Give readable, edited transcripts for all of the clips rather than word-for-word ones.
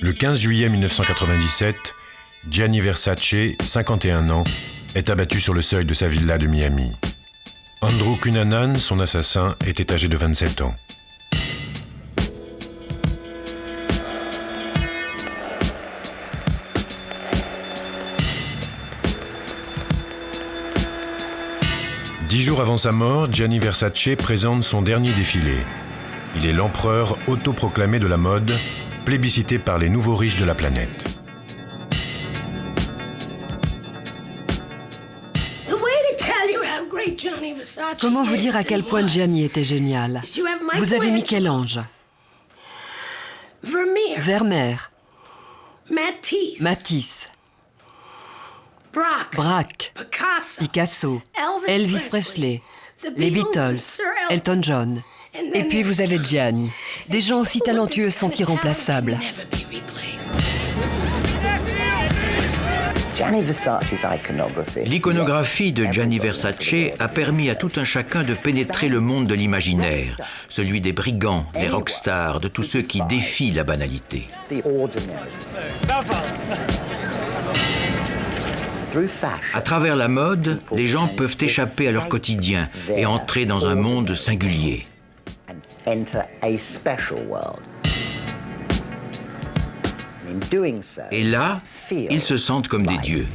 Le 15 juillet 1997, Gianni Versace, 51 ans, est abattu sur le seuil de sa villa de Miami. Andrew Cunanan, son assassin, était âgé de 27 ans. Dix jours avant sa mort, Gianni Versace présente son dernier défilé. Il est l'empereur autoproclamé de la mode, plébiscité par les nouveaux riches de la planète. Comment vous dire à quel point Gianni était génial? Vous avez Michel-Ange, Vermeer, Matisse, Braque, Picasso, Elvis Presley, les Beatles, Elton John. Et puis vous avez Gianni. Des gens aussi talentueux sont irremplaçables. L'iconographie de Gianni Versace a permis à tout un chacun de pénétrer le monde de l'imaginaire, celui des brigands, des rockstars, de tous ceux qui défient la banalité. À travers la mode, les gens peuvent échapper à leur quotidien et entrer dans un monde singulier. Et là, ils se sentent comme des dieux.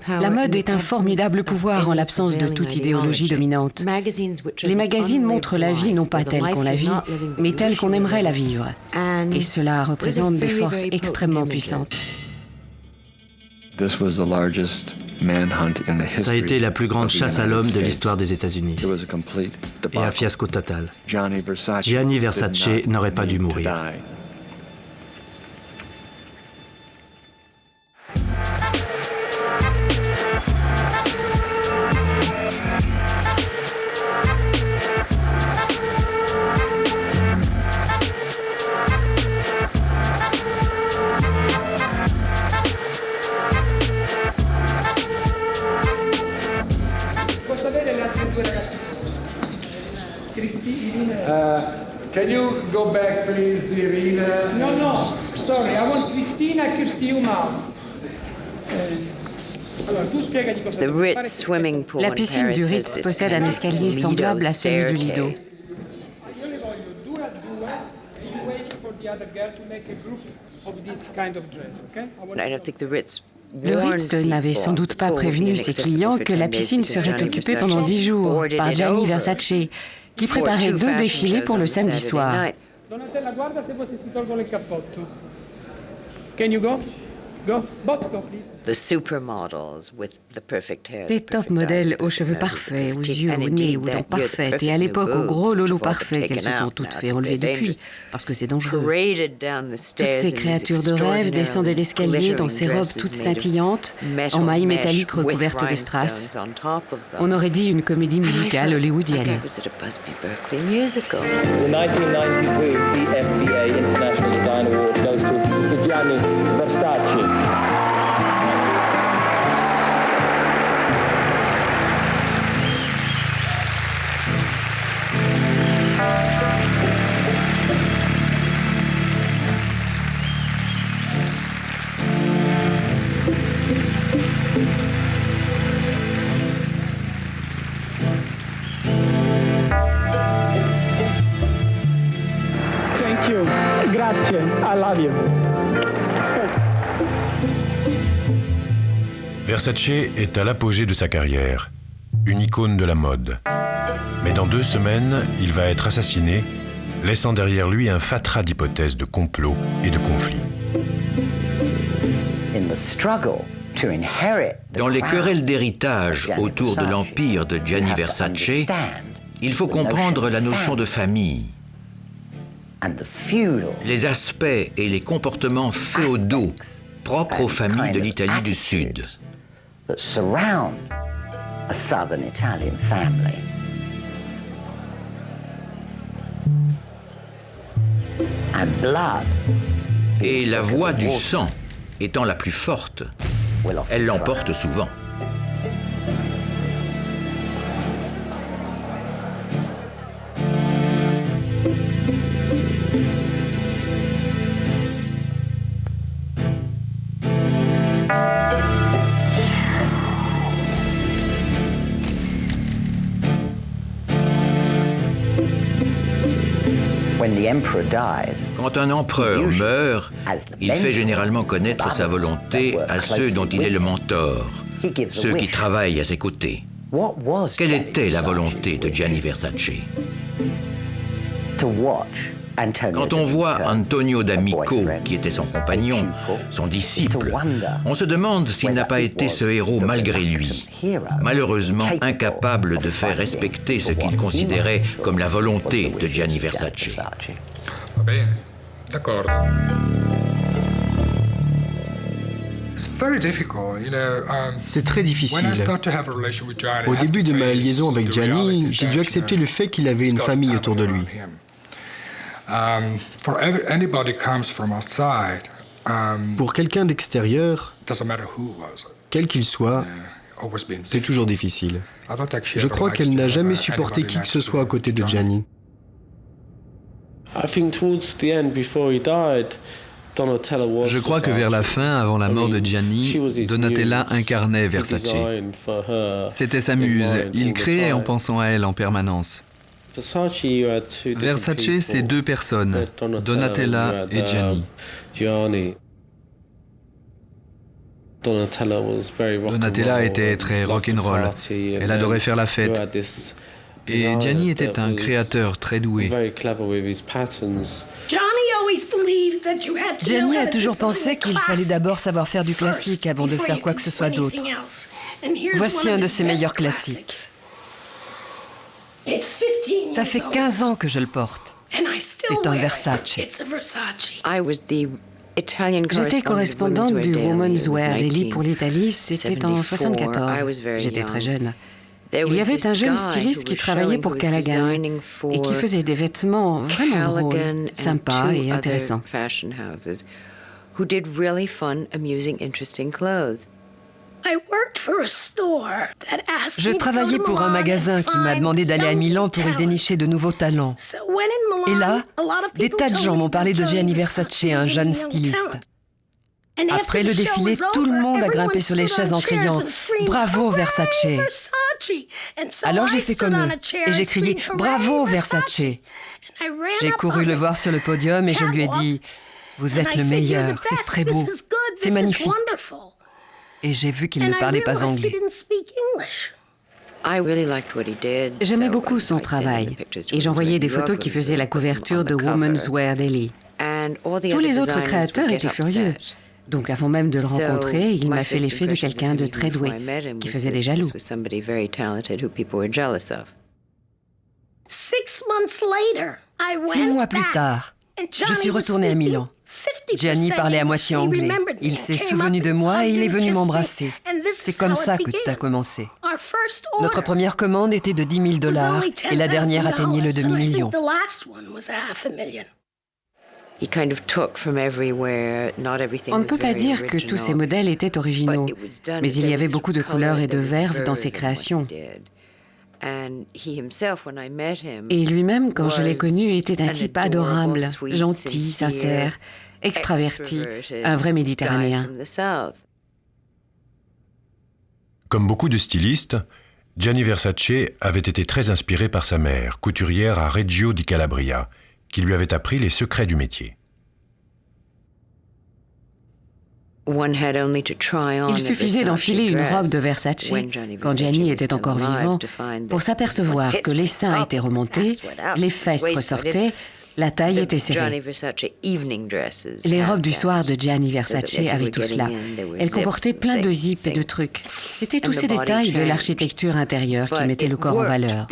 La mode est un formidable pouvoir en l'absence de toute idéologie dominante. Les magazines montrent la vie non pas telle qu'on la vit, mais telle qu'on aimerait la vivre. Et cela représente des forces extrêmement puissantes. Ça a été la plus grande chasse à l'homme de l'histoire des États-Unis. Et un fiasco total. Gianni Versace n'aurait pas dû mourir. Can you go back, please, Irina? No, sorry, I want Cristina Kirstiumalt. La piscine du Ritz possède un escalier semblable à celui du Lido. Le Ritz n'avait sans doute pas prévenu ses clients que la piscine serait occupée pendant 10 jours par Gianni Versace, qui préparait 2 défilés pour le samedi soir. Donatella, guarda se si tolgo il cappotto. Can you go? Go, bot, go, please. Des top modèles aux cheveux parfaits, aux yeux, au nez, aux dents parfaites, et à l'époque aux gros lolos parfaits qu'elles se sont toutes fait enlever depuis, parce que c'est dangereux. Toutes ces créatures de rêve descendaient l'escalier dans ces robes toutes scintillantes, en mailles métalliques recouvertes de strass. On aurait dit une comédie musicale hollywoodienne. The 1992 CFDA International Design Awards goes to Gianni Versace. Thank you. Grazie. I love you. Versace est à l'apogée de sa carrière, une icône de la mode. Mais dans 2 semaines, il va être assassiné, laissant derrière lui un fatras d'hypothèses de complot et de conflits. Dans les querelles d'héritage autour de l'empire de Gianni Versace, il faut comprendre la notion de famille. Les aspects et les comportements féodaux propres aux familles de l'Italie du Sud. Et la voie du sang étant la plus forte, elle l'emporte souvent. Quand un empereur meurt, il fait généralement connaître sa volonté à ceux dont il est le mentor, ceux qui travaillent à ses côtés. Quelle était la volonté de Gianni Versace? Quand on voit Antonio D'Amico, qui était son compagnon, son disciple, on se demande s'il n'a pas été ce héros malgré lui, malheureusement incapable de faire respecter ce qu'il considérait comme la volonté de Gianni Versace. Va bene, d'accordo. C'est très difficile. Au début de ma liaison avec Gianni, j'ai dû accepter le fait qu'il avait une famille autour de lui. Pour quelqu'un d'extérieur, quel qu'il soit, c'est toujours difficile. Je crois qu'elle n'a jamais supporté qui que ce soit à côté de Gianni. Je crois que vers la fin, avant la mort de Gianni, Donatella incarnait Versace. C'était sa muse. Il créait en pensant à elle en permanence. Versace, c'est deux personnes, Donatella et Gianni. Donatella était très rock'n'roll. Elle adorait faire la fête. Et Gianni était un créateur très doué. Gianni a toujours pensé qu'il fallait d'abord savoir faire du classique avant de faire quoi que ce soit d'autre. Voici un de ses meilleurs classiques. Ça fait 15 ans que je le porte. C'est un Versace. J'étais correspondante du Women's Wear Daily pour l'Italie, c'était en 1974. J'étais très jeune. Il y avait un jeune styliste qui travaillait pour Callaghan et qui faisait des vêtements vraiment drôles, sympas et intéressants. Je travaillais pour un magasin qui m'a demandé d'aller à Milan pour y dénicher de nouveaux talents. Et là, des tas de gens m'ont parlé de Gianni Versace, un jeune styliste. Après le défilé, tout le monde a grimpé sur les chaises en criant « Bravo Versace !» Alors j'ai fait comme eux et j'ai crié « Bravo Versace !» J'ai couru le voir sur le podium et je lui ai dit « Vous êtes le meilleur, c'est très beau, c'est magnifique !» Et j'ai vu qu'il ne parlait pas anglais. J'aimais beaucoup son travail et j'envoyais des photos qui faisaient la couverture de Women's Wear Daily. Tous les autres créateurs étaient furieux. Donc avant même de le rencontrer, il m'a fait l'effet de quelqu'un de très doué, qui faisait des jaloux. 6 mois plus tard, je suis retournée à Milan. Gianni parlait à moitié anglais. Il s'est souvenu de moi et il est venu m'embrasser. C'est comme ça que tout a commencé. Notre première commande était de $10,000 et la dernière atteignait le demi-million. On ne peut pas dire que tous ces modèles étaient originaux, mais il y avait beaucoup de couleurs et de verve dans ses créations. Et lui-même, quand je l'ai connu, était un type adorable, gentil, sincère, extraverti, un vrai Méditerranéen. Comme beaucoup de stylistes, Gianni Versace avait été très inspiré par sa mère, couturière à Reggio di Calabria, qui lui avait appris les secrets du métier. Il suffisait d'enfiler une robe de Versace, quand Gianni était encore vivant, pour s'apercevoir que les seins étaient remontés, les fesses ressortaient, la taille était serrée. Les robes du soir de Gianni Versace avaient tout cela. Elles comportaient plein de zips et de trucs. C'était tous ces détails de l'architecture intérieure qui mettaient le corps en valeur.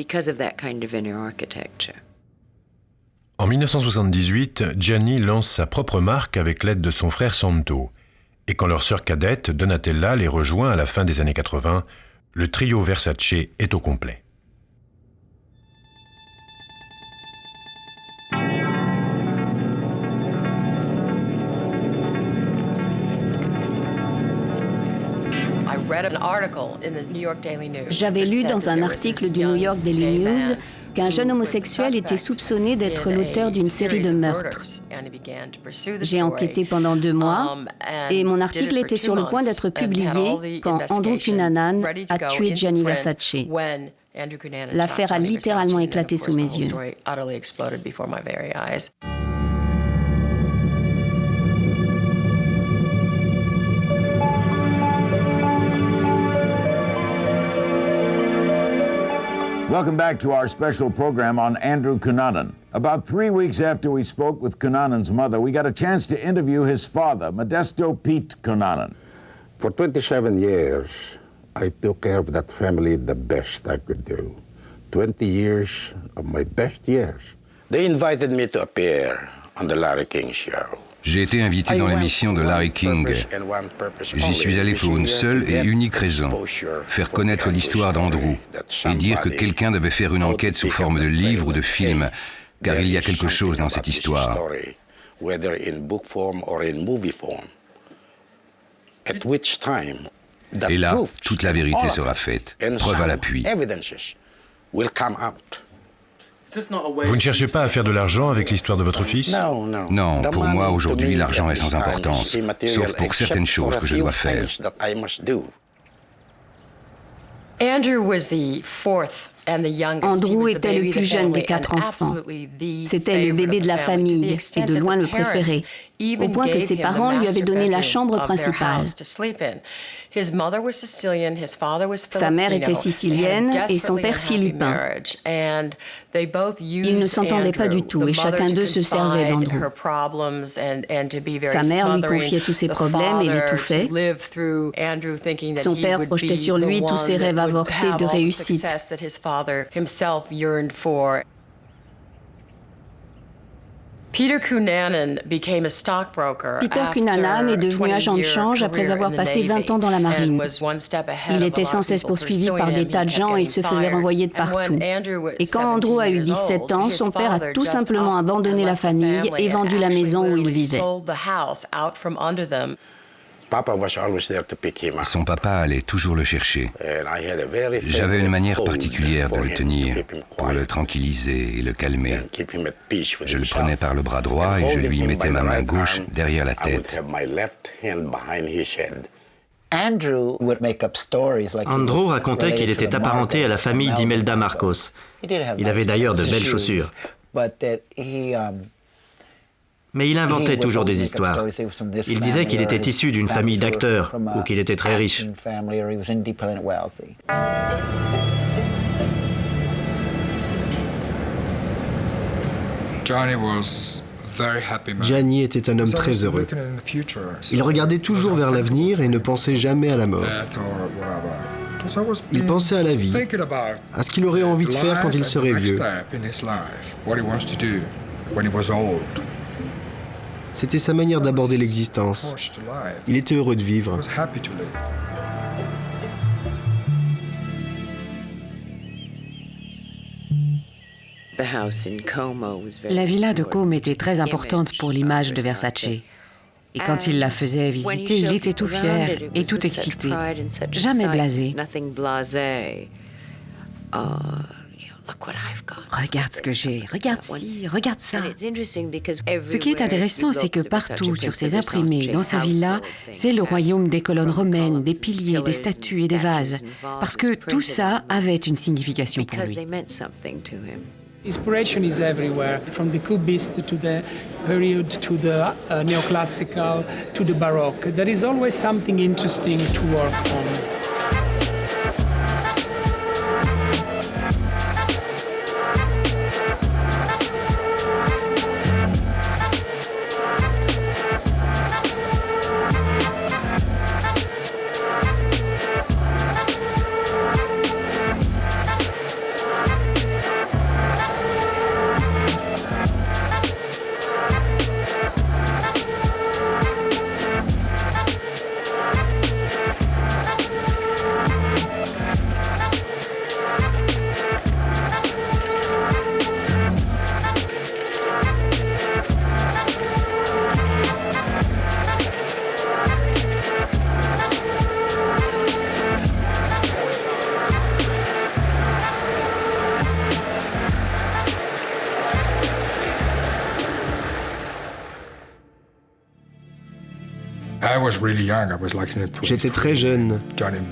En 1978, Gianni lance sa propre marque avec l'aide de son frère Santo. Et quand leur sœur cadette, Donatella, les rejoint à la fin des années 80, le trio Versace est au complet. J'avais lu dans un article du New York Daily News qu'un jeune homosexuel était soupçonné d'être l'auteur d'une série de meurtres. J'ai enquêté pendant 2 mois et mon article était sur le point d'être publié quand Andrew Cunanan a tué Gianni Versace. L'affaire a littéralement éclaté sous mes yeux. Welcome back to our special program on Andrew Cunanan. About 3 weeks after we spoke with Cunanan's mother, we got a chance to interview his father, Modesto Pete Cunanan. For 27 years, I took care of that family the best I could do. 20 years of my best years. They invited me to appear on the Larry King Show. J'ai été invité dans l'émission de Larry King. J'y suis allé pour une seule et unique raison, faire connaître l'histoire d'Andrew et dire que quelqu'un devait faire une enquête sous forme de livre ou de film, car il y a quelque chose dans cette histoire. Et là, toute la vérité sera faite, preuve à l'appui. Vous ne cherchez pas à faire de l'argent avec l'histoire de votre fils? Non, pour moi, aujourd'hui, l'argent est sans importance, sauf pour certaines choses que je dois faire. Andrew était le plus jeune des 4 enfants. C'était le bébé de la famille et de loin le préféré, au point que ses parents lui avaient donné la chambre principale. Sa mère était sicilienne et son père philippin. Ils ne s'entendaient pas du tout et chacun d'eux se servait d'Andrew. Sa mère lui confiait tous ses problèmes et l'étouffait. Son père projetait sur lui tous ses rêves avortés de réussite. Peter Cunanan est devenu agent de change après avoir passé 20 ans dans la marine. Il était sans cesse poursuivi par des tas de gens et se faisait renvoyer de partout. Et quand Andrew a eu 17 ans, son père a tout simplement abandonné la famille et vendu la maison où il vivait. Son papa allait toujours le chercher. J'avais une manière particulière de le tenir, pour le tranquilliser et le calmer. Je le prenais par le bras droit et je lui mettais ma main gauche derrière la tête. Andrew racontait qu'il était apparenté à la famille d'Imelda Marcos. Il avait d'ailleurs de belles chaussures. Mais il inventait toujours des histoires. Il disait qu'il était issu d'une famille d'acteurs ou qu'il était très riche. Gianni était un homme très heureux. Il regardait toujours vers l'avenir et ne pensait jamais à la mort. Il pensait à la vie, à ce qu'il aurait envie de faire quand il serait vieux. C'était sa manière d'aborder l'existence. Il était heureux de vivre. La villa de Como était très importante pour l'image de Versace. Et quand il la faisait visiter, il était tout fier et tout excité, jamais blasé. Regarde ce que j'ai, regarde ci, regarde ça. Ce qui est intéressant, c'est que partout sur ces imprimés, dans sa villa, c'est le royaume des colonnes romaines, des piliers, des statues et des vases, parce que tout ça avait une signification pour lui. Inspiration is everywhere, from the Cubist to the period to the neoclassical to the Baroque. There is always something interesting to work on. J'étais très jeune.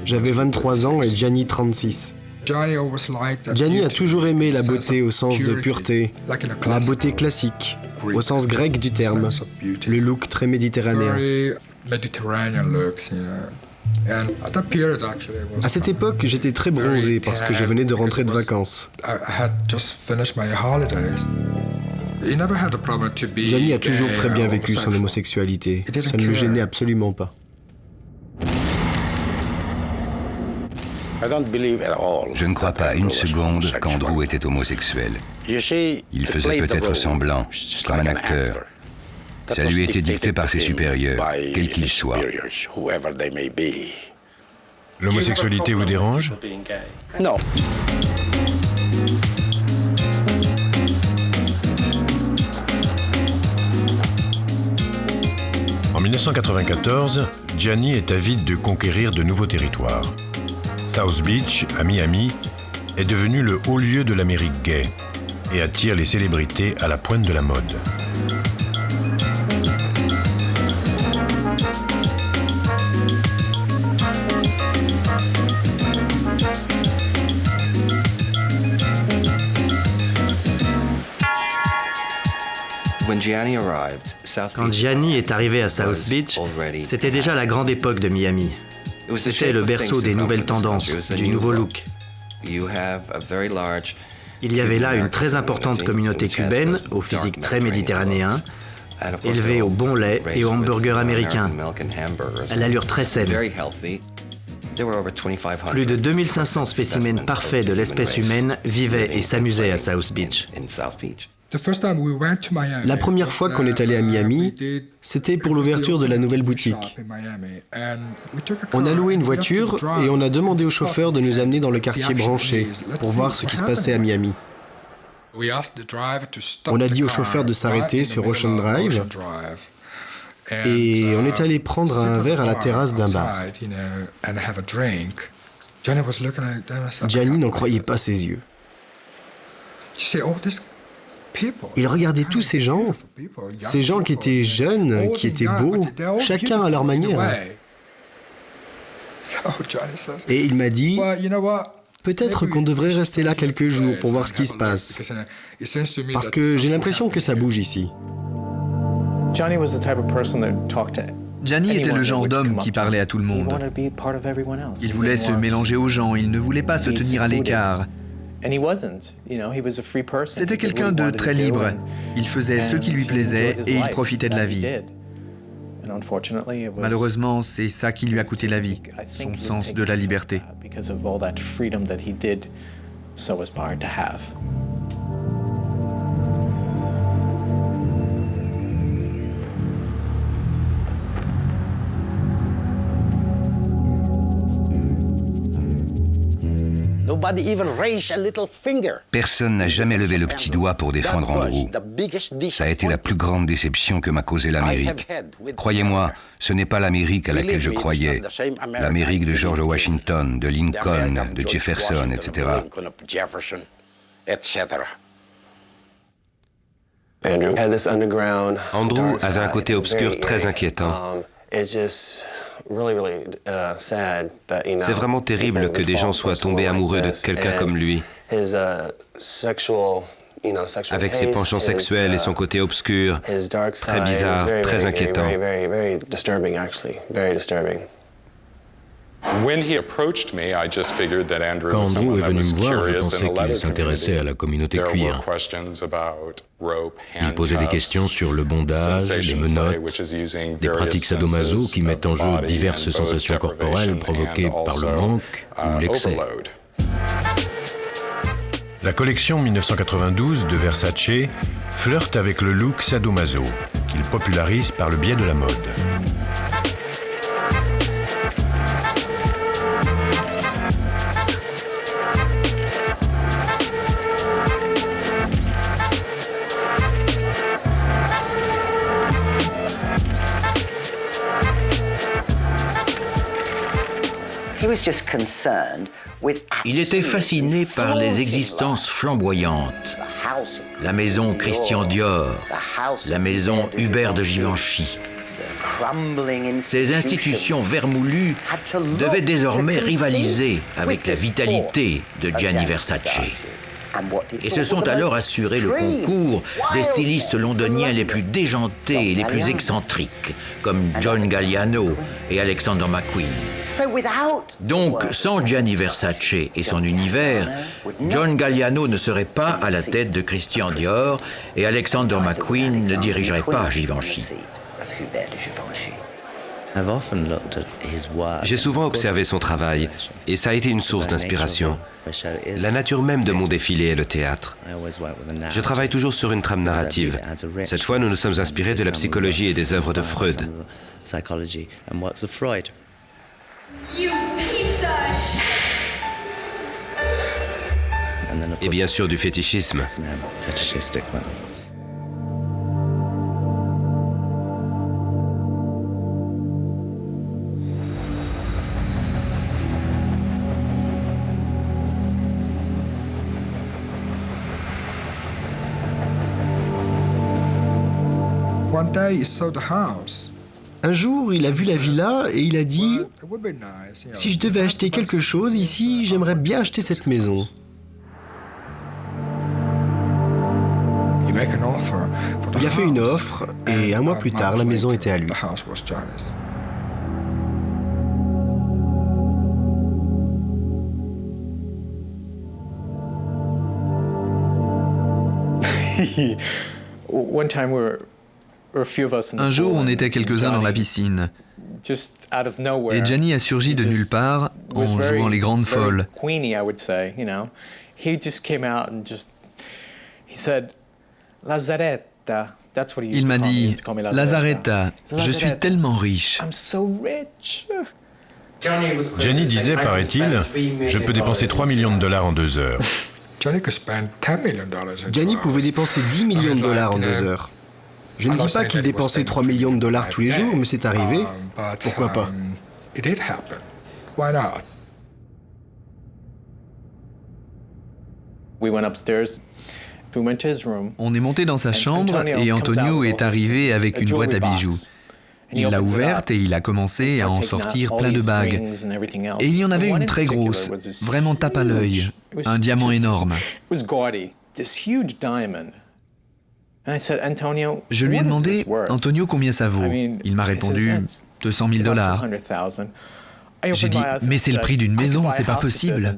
J'avais 23 ans et Gianni 36. Gianni a toujours aimé la beauté au sens de pureté, la beauté classique, au sens grec du terme, le look très méditerranéen. À cette époque, j'étais très bronzé parce que je venais de rentrer de vacances. Gianni a toujours très bien vécu son homosexualité. Ça ne le gênait absolument pas. Je ne crois pas une seconde qu'Andrew était homosexuel. Il faisait peut-être semblant, comme un acteur. Ça lui était dicté par ses supérieurs, quels qu'ils soient. L'homosexualité vous dérange? Non. En 1994, Gianni est avide de conquérir de nouveaux territoires. South Beach, à Miami, est devenu le haut lieu de l'Amérique gay et attire les célébrités à la pointe de la mode. Quand Gianni est arrivé à South Beach, c'était déjà la grande époque de Miami. C'était le berceau des nouvelles tendances, du nouveau look. Il y avait là une très importante communauté cubaine, au physique très méditerranéen, élevée au bon lait et au hamburger américain, à l'allure très saine. Plus de 2500 spécimens parfaits de l'espèce humaine vivaient et s'amusaient à South Beach. La première fois qu'on est allé à Miami, c'était pour l'ouverture de la nouvelle boutique. On a loué une voiture et on a demandé au chauffeur de nous amener dans le quartier branché pour voir ce qui se passait à Miami. On a dit au chauffeur de s'arrêter sur Ocean Drive et on est allé prendre un verre à la terrasse d'un bar. Gianni n'en croyait pas ses yeux. Il regardait tous ces gens qui étaient jeunes, qui étaient beaux, chacun à leur manière. Et il m'a dit, peut-être qu'on devrait rester là quelques jours pour voir ce qui se passe, parce que j'ai l'impression que ça bouge ici. Gianni était le genre d'homme qui parlait à tout le monde. Il voulait se mélanger aux gens, il ne voulait pas se tenir à l'écart. C'était quelqu'un de très libre. Il faisait ce qui lui plaisait et il profitait de la vie. Malheureusement, c'est ça qui lui a coûté la vie, son sens de la liberté. Personne n'a jamais levé le petit doigt pour défendre Andrew. Ça a été la plus grande déception que m'a causée l'Amérique. Croyez-moi, ce n'est pas l'Amérique à laquelle je croyais. L'Amérique de George Washington, de Lincoln, de Jefferson, etc. Andrew avait un côté obscur très inquiétant. C'est vraiment terrible que des gens soient tombés amoureux de quelqu'un comme lui. Avec ses penchants sexuels et son côté obscur, très bizarre, très inquiétant. Quand Andrew est venu me voir, je pensais qu'il s'intéressait à la communauté queer. Il posait des questions sur le bondage, les menottes, des pratiques sadomaso qui mettent en jeu diverses sensations corporelles provoquées par le manque ou l'excès. La collection 1992 de Versace flirte avec le look sadomaso, qu'il popularise par le biais de la mode. Il était fasciné par les existences flamboyantes. La maison Christian Dior, la maison Hubert de Givenchy. Ces institutions vermoulues devaient désormais rivaliser avec la vitalité de Gianni Versace. Et se sont alors assurés le concours des stylistes londoniens les plus déjantés et les plus excentriques, comme John Galliano et Alexander McQueen. Donc, sans Gianni Versace et son univers, John Galliano ne serait pas à la tête de Christian Dior et Alexander McQueen ne dirigerait pas Givenchy. J'ai souvent observé son travail et ça a été une source d'inspiration. La nature même de mon défilé est le théâtre. Je travaille toujours sur une trame narrative. Cette fois, nous nous sommes inspirés de la psychologie et des œuvres de Freud. Et bien sûr du fétichisme. Un jour, il a vu la villa et il a dit « Si je devais acheter quelque chose ici, j'aimerais bien acheter cette maison. » Il a fait une offre et un mois plus tard, la maison était à lui. Un jour, on était quelques-uns dans la piscine. Et Gianni a surgi de nulle part en jouant les grandes folles. Il m'a dit « Lazaretto, je suis tellement riche ». Gianni disait, paraît-il, « Je peux dépenser 3 millions de dollars en 2 heures ». Gianni pouvait dépenser 10 millions de dollars en 2 heures. Je ne dis pas qu'il dépensait 3 millions de dollars tous les jours, mais c'est arrivé. Pourquoi pas? On est monté dans sa chambre et Antonio est arrivé avec une boîte à bijoux. Il l'a ouverte et il a commencé à en sortir plein de bagues. Et il y en avait une très grosse, vraiment tape à l'œil, un diamant énorme. Je lui ai demandé, Antonio, combien ça vaut? Il m'a répondu, 200 000 dollars. J'ai dit, mais c'est le prix d'une maison, c'est pas possible.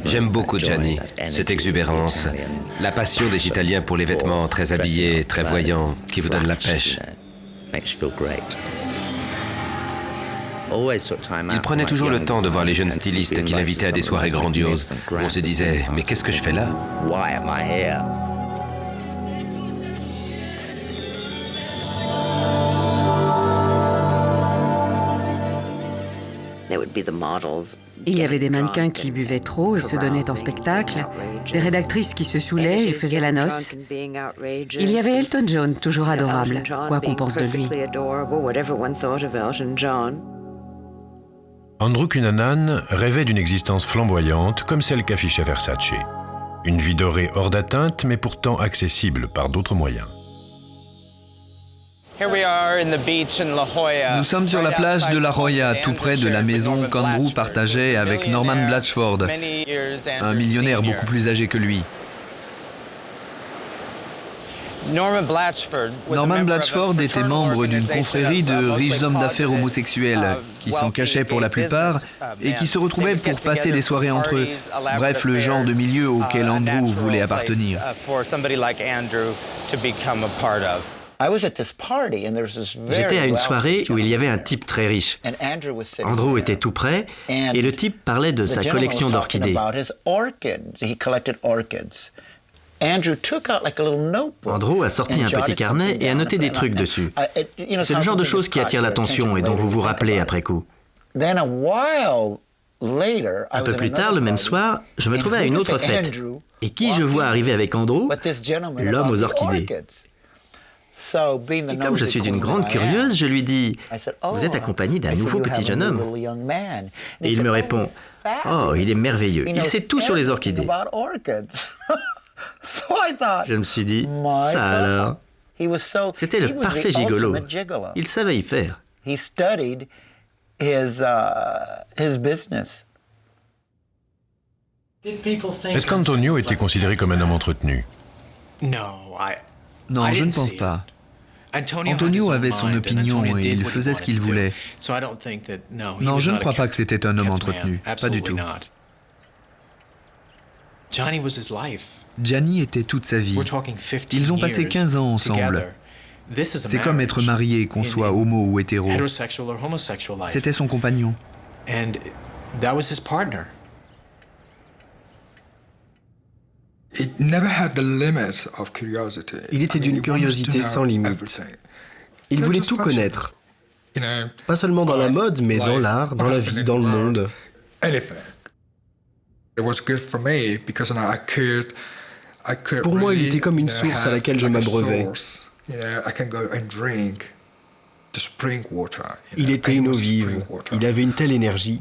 J'aime beaucoup Gianni, cette exubérance, la passion des Italiens pour les vêtements très habillés, très voyants, qui vous donnent la pêche. Il prenait toujours le temps de voir les jeunes stylistes qu'il invitait à des soirées grandioses. On se disait, mais qu'est-ce que je fais là? Il y avait des mannequins qui buvaient trop et se donnaient en spectacle, des rédactrices qui se saoulaient et faisaient la noce. Il y avait Elton John, toujours adorable, quoi qu'on pense de lui. Andrew Cunanan rêvait d'une existence flamboyante comme celle qu'affichait Versace. Une vie dorée hors d'atteinte, mais pourtant accessible par d'autres moyens. Nous sommes sur la plage de La Jolla, tout près de la maison qu'Andrew partageait avec Norman Blatchford, un millionnaire beaucoup plus âgé que lui. Norman Blatchford était membre d'une confrérie de riches hommes d'affaires homosexuels qui s'en cachaient pour la plupart et qui se retrouvaient pour passer des soirées entre eux. Bref, le genre de milieu auquel Andrew voulait appartenir. J'étais à une soirée où il y avait un type très riche. Andrew était tout près et le type parlait de sa collection d'orchidées. Andrew a sorti un petit carnet et a noté des trucs dessus. C'est le genre de choses qui attire l'attention et dont vous vous rappelez après coup. Un peu plus tard, le même soir, je me trouvais à une autre fête. Et qui je vois arriver avec Andrew? L'homme aux orchidées. Et comme je suis une grande curieuse, je lui dis « Vous êtes accompagné d'un nouveau petit jeune homme ?» Et il me répond « Oh, il est merveilleux, il sait tout sur les orchidées. » Je me suis dit « Ça alors ?» C'était le parfait gigolo. Il savait y faire. Est-ce qu'Antonio était considéré comme un homme entretenu? Non, je ne pense pas. Antonio avait son opinion et il faisait ce qu'il voulait. Non, je ne crois pas que c'était un homme entretenu, pas du tout. Gianni était toute sa vie. Ils ont passé 15 ans ensemble. C'est comme être marié, qu'on soit homo ou hétéro. C'était son compagnon. Il était d'une curiosité sans limite. Il voulait tout connaître. Pas seulement dans la mode, mais dans l'art, dans la vie, dans le monde. Pour moi, il était comme une source à laquelle je m'abreuvais. Il était une eau vive. Il avait une telle énergie.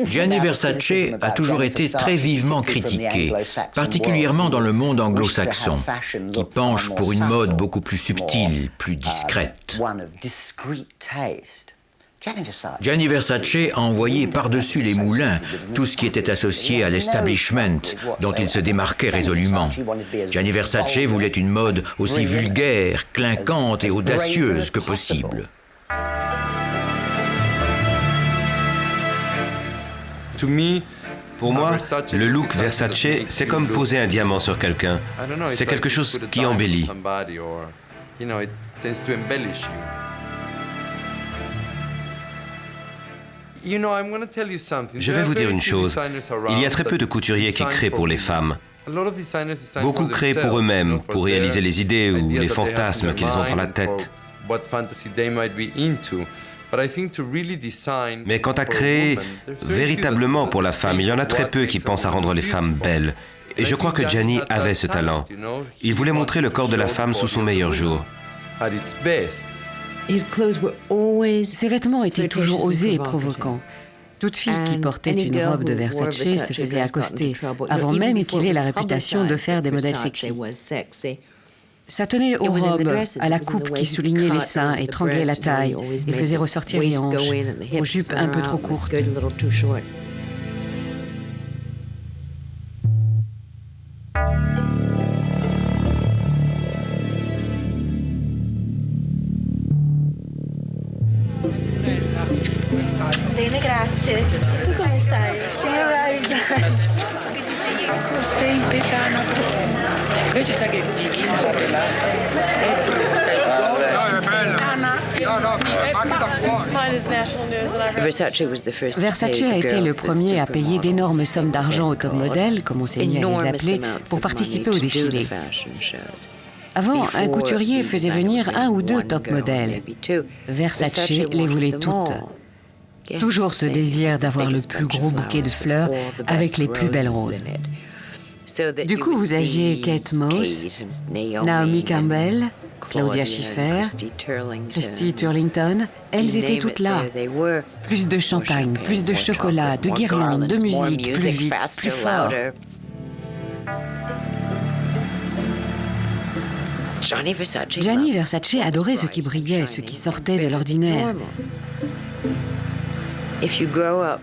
Gianni Versace a toujours été très vivement critiqué, particulièrement dans le monde anglo-saxon, qui penche pour une mode beaucoup plus subtile, plus discrète. Gianni Versace a envoyé par-dessus les moulins tout ce qui était associé à l'establishment, dont il se démarquait résolument. Gianni Versace voulait une mode aussi vulgaire, clinquante et audacieuse que possible. Pour moi, le look Versace, c'est comme poser un diamant sur quelqu'un. C'est quelque chose qui embellit. Je vais vous dire une chose. Il y a très peu de couturiers qui créent pour les femmes. Beaucoup créent pour eux-mêmes, pour réaliser les idées ou les fantasmes qu'ils ont dans la tête. Mais quant à créer véritablement pour la femme, il y en a très peu qui pensent à rendre les femmes belles. Et je crois que Gianni avait ce talent. Il voulait montrer le corps de la femme sous son meilleur jour. Ses vêtements étaient toujours osés et provocants. Toute fille qui portait une robe de Versace se faisait accoster, avant même qu'il ait la réputation de faire des modèles sexy. Ça tenait aux robes, à la coupe qui soulignait les seins, étranglait la taille et faisait ressortir les hanches, aux jupes un peu trop courtes. Bene, grazie. Tu come stai? Forse in Pecano. Invece sa che di chi la bella? No, è bella. Versace a été le premier à payer d'énormes sommes d'argent aux top modèles, comme on s'est mis à les appeler, pour participer au défilé. Avant, un couturier faisait venir un ou deux top modèles. Versace les voulait toutes. Toujours ce désir d'avoir le plus gros bouquet de fleurs avec les plus belles roses. Du coup, vous aviez Kate Moss, Naomi Campbell, Claudia Schiffer, Christy Turlington. Elles étaient toutes là. Plus de champagne, plus de chocolat, de guirlandes, de musique, plus vite, plus fort. Gianni Versace adorait ce qui brillait, ce qui sortait de l'ordinaire.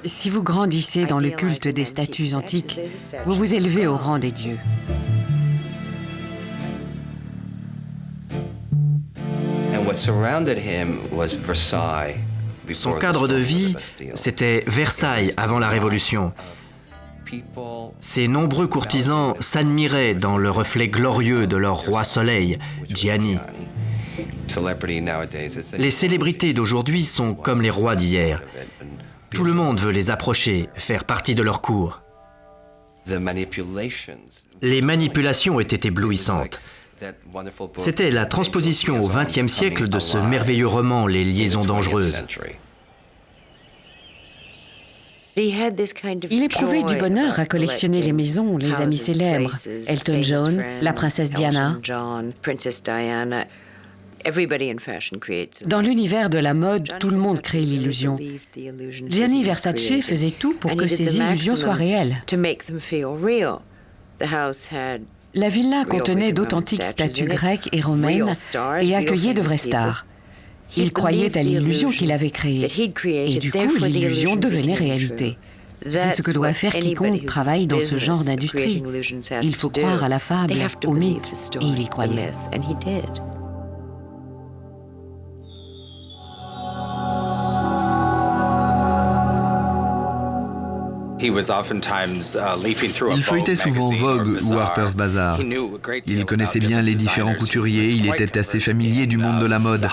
Si vous grandissez dans le culte des statues antiques, vous vous élevez au rang des dieux. Son cadre de vie, c'était Versailles avant la Révolution. Ses nombreux courtisans s'admiraient dans le reflet glorieux de leur roi soleil, Gianni. Les célébrités d'aujourd'hui sont comme les rois d'hier. Tout le monde veut les approcher, faire partie de leur cour. Les manipulations étaient éblouissantes. C'était la transposition au XXe siècle de ce merveilleux roman, Les Liaisons dangereuses. Il éprouvait du bonheur à collectionner les maisons, les amis célèbres, Elton John, la princesse Diana. Dans l'univers de la mode, tout le monde crée l'illusion. Gianni Versace faisait tout pour que ces illusions soient réelles. La villa contenait d'authentiques statues grecques et romaines et accueillait de vraies stars. Il croyait à l'illusion qu'il avait créée. Et du coup, l'illusion devenait réalité. C'est ce que doit faire quiconque travaille dans ce genre d'industrie. Il faut croire à la fable, au mythe, et il y croyait. Il feuilletait souvent Vogue ou Harper's Bazaar. Il connaissait bien les différents couturiers, il était assez familier du monde de la mode.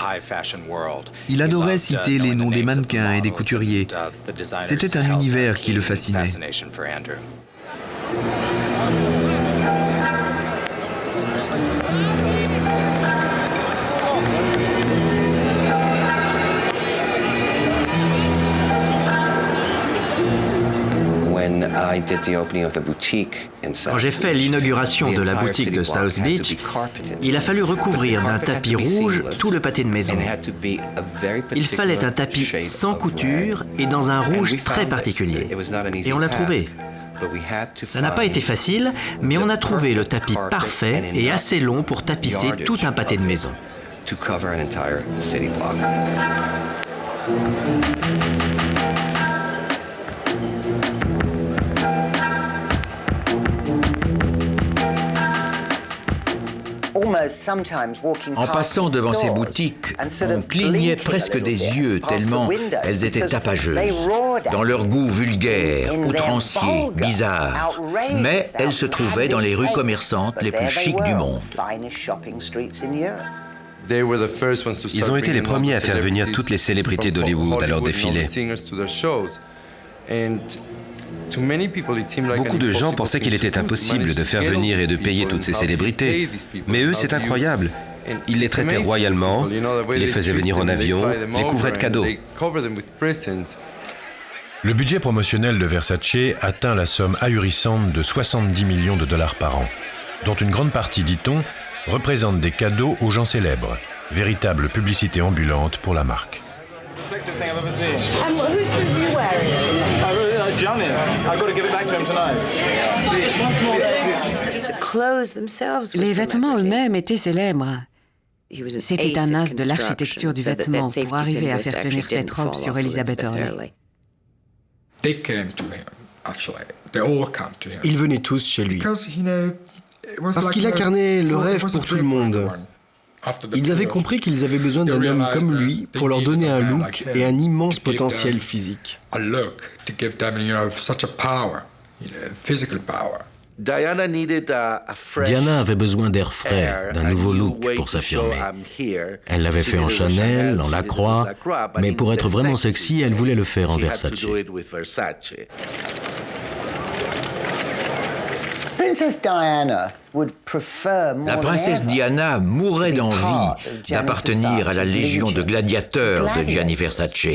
Il adorait citer les noms des mannequins et des couturiers. C'était un univers qui le fascinait. Quand j'ai fait l'inauguration de la boutique de South Beach, il a fallu recouvrir d'un tapis rouge tout le pâté de maison. Il fallait un tapis sans couture et dans un rouge très particulier. Et on l'a trouvé. Ça n'a pas été facile, mais on a trouvé le tapis parfait et assez long pour tapisser tout un pâté de maison. En passant devant ces boutiques, on clignait presque des yeux tellement elles étaient tapageuses, dans leur goût vulgaire, outrancier, bizarre. Mais elles se trouvaient dans les rues commerçantes les plus chics du monde. Ils ont été les premiers à faire venir toutes les célébrités d'Hollywood à leur défilé. Beaucoup de gens pensaient qu'il était impossible de faire venir et de payer toutes ces célébrités. Mais eux, c'est incroyable. Ils les traitaient royalement, les faisaient venir en avion, les couvraient de cadeaux. Le budget promotionnel de Versace atteint la somme ahurissante de 70 millions de dollars par an, dont une grande partie, dit-on, représente des cadeaux aux gens célèbres, véritable publicité ambulante pour la marque. Les vêtements eux-mêmes étaient célèbres. C'était un as de l'architecture du vêtement pour arriver à faire tenir cette robe sur Elizabeth Hurley. Ils venaient tous chez lui. Parce qu'il incarnait le rêve pour tout le monde. Ils avaient compris qu'ils avaient besoin d'un homme comme lui pour leur donner un look et un immense potentiel physique. Diana avait besoin d'air frais, d'un nouveau look pour s'affirmer. Elle l'avait fait en Chanel, en Lacroix, mais pour être vraiment sexy, elle voulait le faire en Versace. La princesse Diana mourait d'envie d'appartenir à la légion de gladiateurs de Gianni Versace.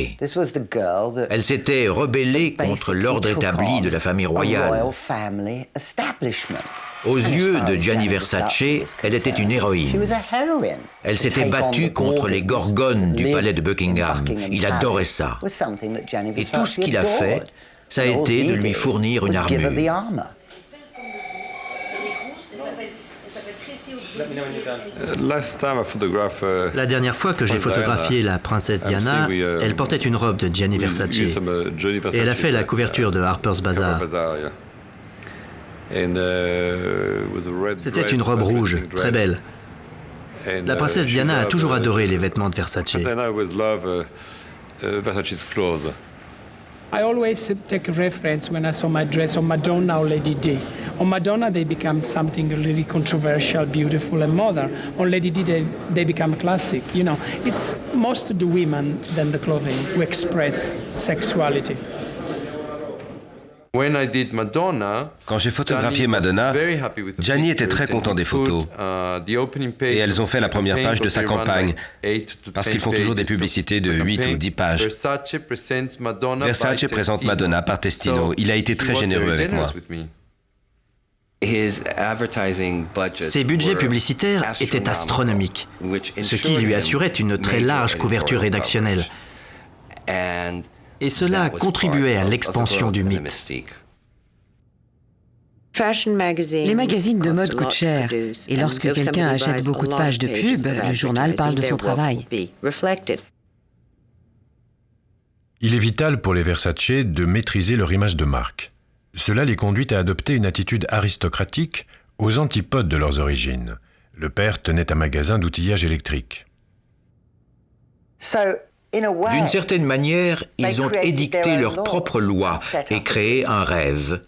Elle s'était rebellée contre l'ordre établi de la famille royale. Aux yeux de Gianni Versace, elle était une héroïne. Elle s'était battue contre les gorgones du palais de Buckingham. Il adorait ça. Et tout ce qu'il a fait, ça a été de lui fournir une armure. La dernière fois que j'ai photographié la princesse Diana, elle portait une robe de Gianni Versace. Et elle a fait la couverture de Harper's Bazaar. C'était une robe rouge, très belle. La princesse Diana a toujours adoré les vêtements de Versace. I always take a reference when I saw my dress on Madonna or Lady Di. On Madonna, they become something really controversial, beautiful, and modern. On Lady Di, they become classic. You know, it's most of the women than the clothing who express sexuality. Quand j'ai photographié Madonna, Gianni était très content des photos. Et elles ont fait la première page de sa campagne, parce qu'ils font toujours des publicités de 8 ou 10 pages. Versace présente Madonna par Testino. Il a été très généreux avec moi. Ses budgets publicitaires étaient astronomiques, ce qui lui assurait une très large couverture rédactionnelle. Et cela contribuait à l'expansion du mythe. Les magazines de mode coûtent cher, et lorsque quelqu'un achète beaucoup de pages de pub, le journal parle de son travail. Il est vital pour les Versace de maîtriser leur image de marque. Cela les conduit à adopter une attitude aristocratique aux antipodes de leurs origines. Le père tenait un magasin d'outillage électrique. D'une certaine manière, ils ont édicté leurs propres lois et créé un rêve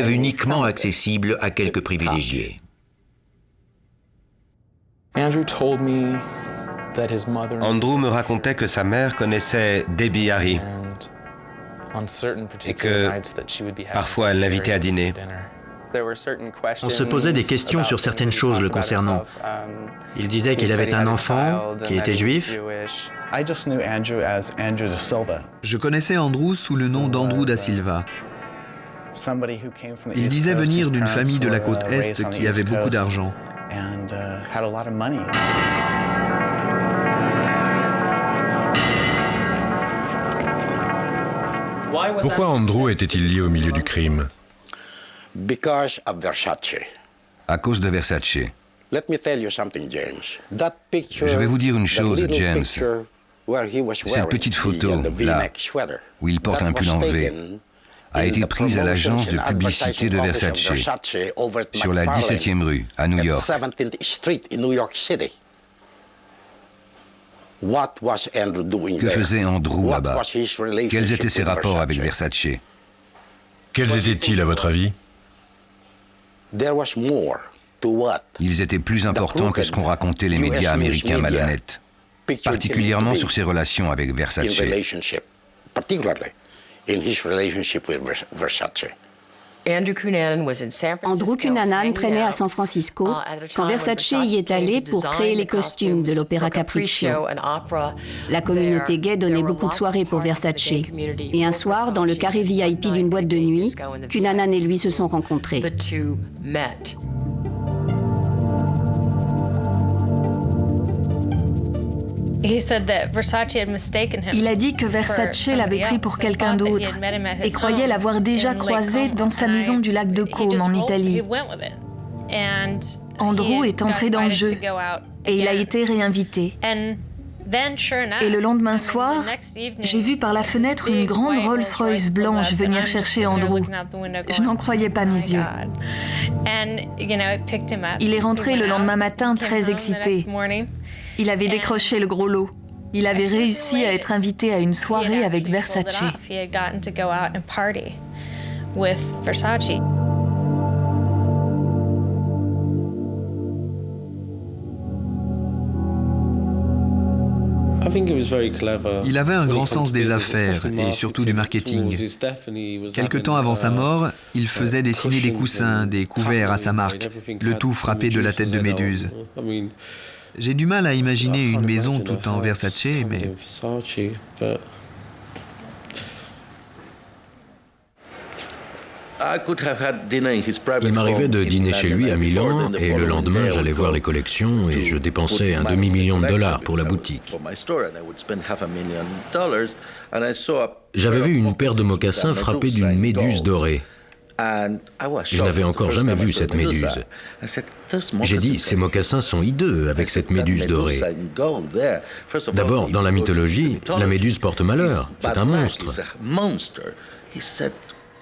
uniquement accessible à quelques privilégiés. Andrew me racontait que sa mère connaissait Debbie Harry et que parfois elle l'invitait à dîner. On se posait des questions sur certaines choses le concernant. Il disait qu'il avait un enfant, qui était juif. Je connaissais Andrew sous le nom d'Andrew da Silva. Il disait venir d'une famille de la côte Est qui avait beaucoup d'argent. Pourquoi Andrew était-il lié au milieu du crime? À cause de Versace. Je vais vous dire une chose, James. Cette petite photo, là, où il porte un pull enlevé, a été prise à l'agence de publicité de Versace, sur la 17e rue, à New York. Que faisait Andrew là-bas? Quels étaient ses rapports avec Versace? Quels étaient-ils, à votre avis? Ils étaient plus importants que ce qu'ont raconté les médias américains malhonnêtes, particulièrement sur ses relations avec Versace. Andrew Cunanan traînait à San Francisco quand Versace y est allé pour créer les costumes de l'opéra Capriccio. La communauté gay donnait beaucoup de soirées pour Versace. Et un soir, dans le carré VIP d'une boîte de nuit, Cunanan et lui se sont rencontrés. Il a dit que Versace l'avait pris pour quelqu'un d'autre et croyait l'avoir déjà croisé dans sa maison du lac de Como en Italie. Andrew est entré dans le jeu et il a été réinvité. Et le lendemain soir, j'ai vu par la fenêtre une grande Rolls-Royce blanche venir chercher Andrew. Je n'en croyais pas mes yeux. Il est rentré le lendemain matin très excité. Il avait décroché le gros lot. Il avait réussi à être invité à une soirée avec Versace. Il avait un grand sens des affaires et surtout du marketing. Quelque temps avant sa mort, il faisait dessiner des coussins, des couverts à sa marque, le tout frappé de la tête de Méduse. J'ai du mal à imaginer une maison tout en Versace, mais... Il m'arrivait de dîner chez lui à Milan et le lendemain j'allais voir les collections et je dépensais un $500 pour la boutique. J'avais vu une paire de mocassins frappés d'une méduse dorée. Je n'avais encore jamais vu cette méduse. J'ai dit, ces mocassins sont hideux avec cette méduse dorée. D'abord, dans la mythologie, la méduse porte malheur. C'est un monstre.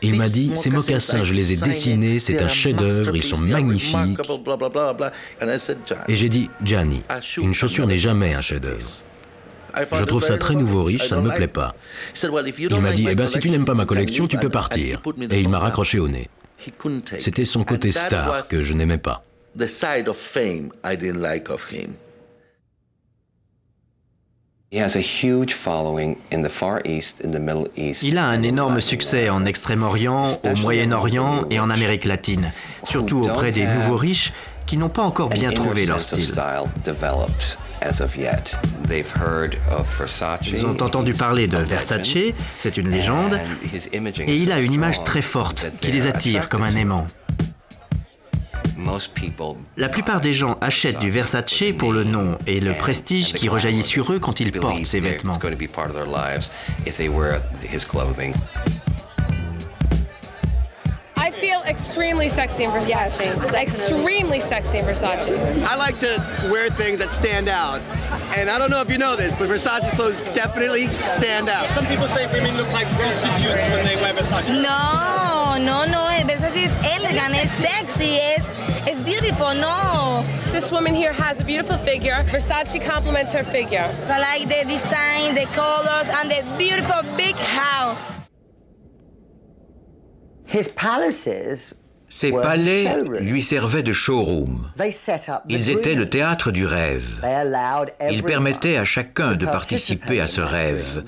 Il m'a dit, ces mocassins, je les ai dessinés, c'est un chef-d'œuvre, ils sont magnifiques. Et j'ai dit, Gianni, une chaussure n'est jamais un chef-d'œuvre. Je trouve ça très nouveau riche, ça ne me plaît pas. Il m'a dit, eh bien, si tu n'aimes pas ma collection, tu peux partir. Et il m'a raccroché au nez. C'était son côté star que je n'aimais pas. Il a un énorme succès en Extrême-Orient, au Moyen-Orient et en Amérique latine, surtout auprès des nouveaux riches qui n'ont pas encore bien trouvé leur style. Ils ont entendu parler de Versace, c'est une légende, et il a une image très forte qui les attire comme un aimant. La plupart des gens achètent du Versace pour le nom et le prestige qui rejaillit sur eux quand ils portent ces vêtements. I feel extremely sexy in Versace. Extremely sexy in Versace. I like to wear things that stand out. And I don't know if you know this, but Versace clothes definitely stand out. Some people say women look like prostitutes when they wear Versace. No. Versace is elegant, it's sexy, it's beautiful, no. This woman here has a beautiful figure. Versace complements her figure. I like the design, the colors, and the beautiful big house. Ces palais lui servaient de showroom. Ils étaient le théâtre du rêve. Ils permettaient à chacun de participer à ce rêve,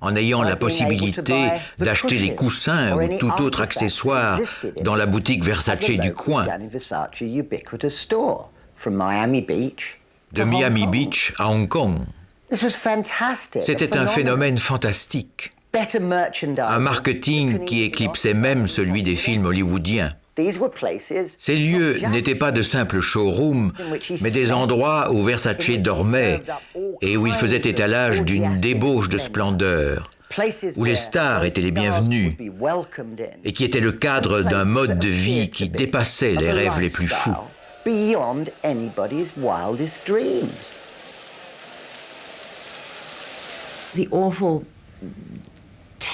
en ayant la possibilité d'acheter les coussins ou tout autre accessoire dans la boutique Versace du coin. De Miami Beach à Hong Kong. C'était un phénomène fantastique. Un marketing qui éclipsait même celui des films hollywoodiens. Ces lieux n'étaient pas de simples showrooms, mais des endroits où Versace dormait et où il faisait étalage d'une débauche de splendeur, où les stars étaient les bienvenus et qui étaient le cadre d'un mode de vie qui dépassait les rêves les plus fous.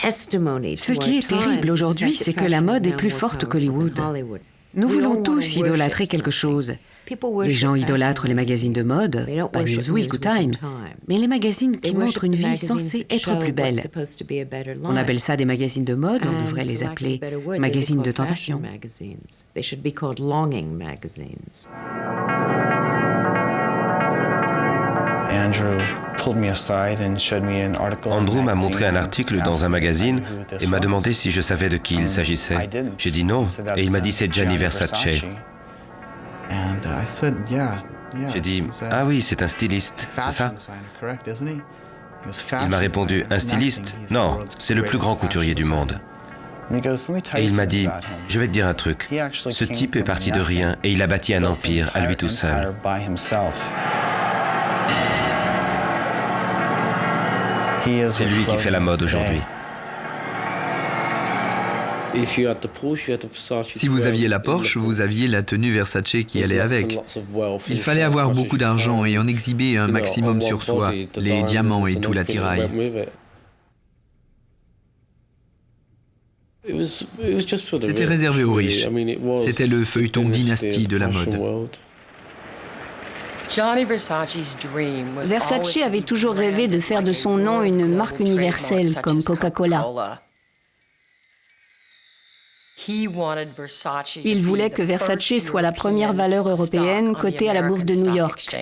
Ce qui est terrible aujourd'hui, c'est que la mode est plus forte qu'Hollywood. Nous voulons tous idolâtrer quelque chose. Les gens idolâtrent les magazines de mode, pas Newsweek ou Time, mais les magazines qui montrent une vie censée être plus belle. On appelle ça des magazines de mode, on devrait les appeler magazines de tentation. Andrew m'a montré un article dans un magazine et m'a demandé si je savais de qui il s'agissait. J'ai dit non, et il m'a dit c'est Gianni Versace. J'ai dit ah oui, c'est un styliste, c'est ça? Il m'a répondu un styliste? Non, c'est le plus grand couturier du monde. Et il m'a dit je vais te dire un truc, ce type est parti de rien et il a bâti un empire à lui tout seul. C'est lui qui fait la mode aujourd'hui. Si vous aviez la Porsche, vous aviez la tenue Versace qui allait avec. Il fallait avoir beaucoup d'argent et en exhiber un maximum sur soi, les diamants et tout l'attirail. C'était réservé aux riches. C'était le feuilleton dynastie de la mode. Versace avait toujours rêvé de faire de son nom une marque universelle comme Coca-Cola. Il voulait que Versace soit la première valeur européenne cotée à la bourse de New York.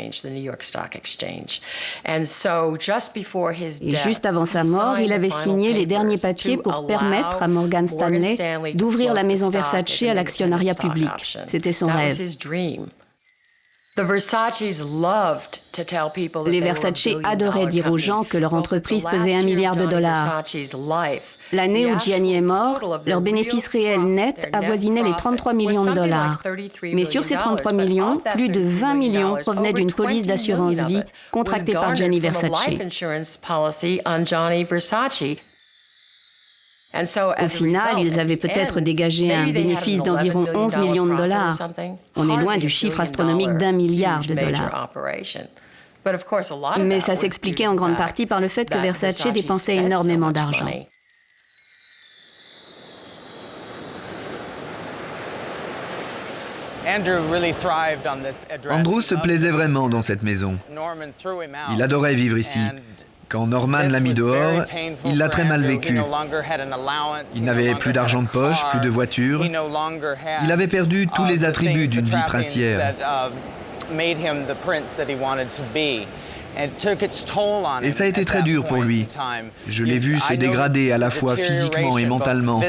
Et juste avant sa mort, il avait signé les derniers papiers pour permettre à Morgan Stanley d'ouvrir la maison Versace à l'actionnariat public. C'était son rêve. Les Versace adoraient dire aux gens que leur entreprise pesait $1 milliard. L'année où Gianni est mort, leur bénéfice réel net avoisinait les $33 millions. Mais sur ces 33 millions, plus de 20 millions provenaient d'une police d'assurance vie contractée par Gianni Versace. Au final, ils avaient peut-être dégagé un bénéfice d'environ $11 millions. On est loin du chiffre astronomique d'$1 milliard. Mais ça s'expliquait en grande partie par le fait que Versace dépensait énormément d'argent. Andrew se plaisait vraiment dans cette maison. Il adorait vivre ici. Quand Norman l'a mis dehors, il l'a très mal vécu. Il n'avait plus d'argent de poche, plus de voiture. Il avait perdu tous les attributs d'une vie princière. Et ça a été très dur pour lui. Je l'ai vu se dégrader à la fois physiquement et mentalement.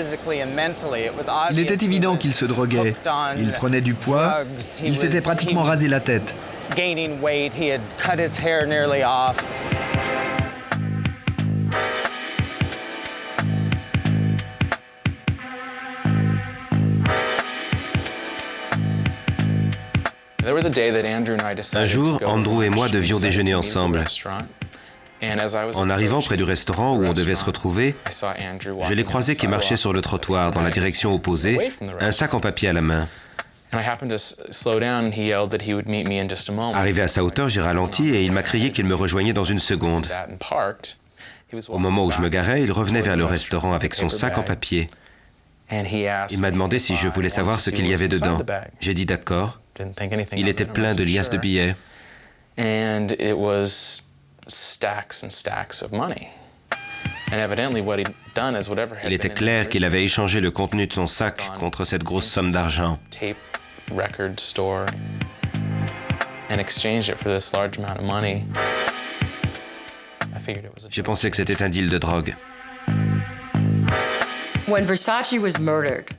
Il était évident qu'il se droguait. Il prenait du poids. Il s'était pratiquement rasé la tête. Un jour, Andrew et moi devions déjeuner ensemble. En arrivant près du restaurant où on devait se retrouver, je l'ai croisé qui marchait sur le trottoir dans la direction opposée, un sac en papier à la main. Arrivé à sa hauteur, j'ai ralenti et il m'a crié qu'il me rejoignait dans une seconde. Au moment où je me garais, il revenait vers le restaurant avec son sac en papier. Il m'a demandé si je voulais savoir ce qu'il y avait dedans. J'ai dit d'accord. Il était plein de liasses de billets. Il était clair qu'il avait échangé le contenu de son sac contre cette grosse somme d'argent. J'ai pensé que c'était un deal de drogue.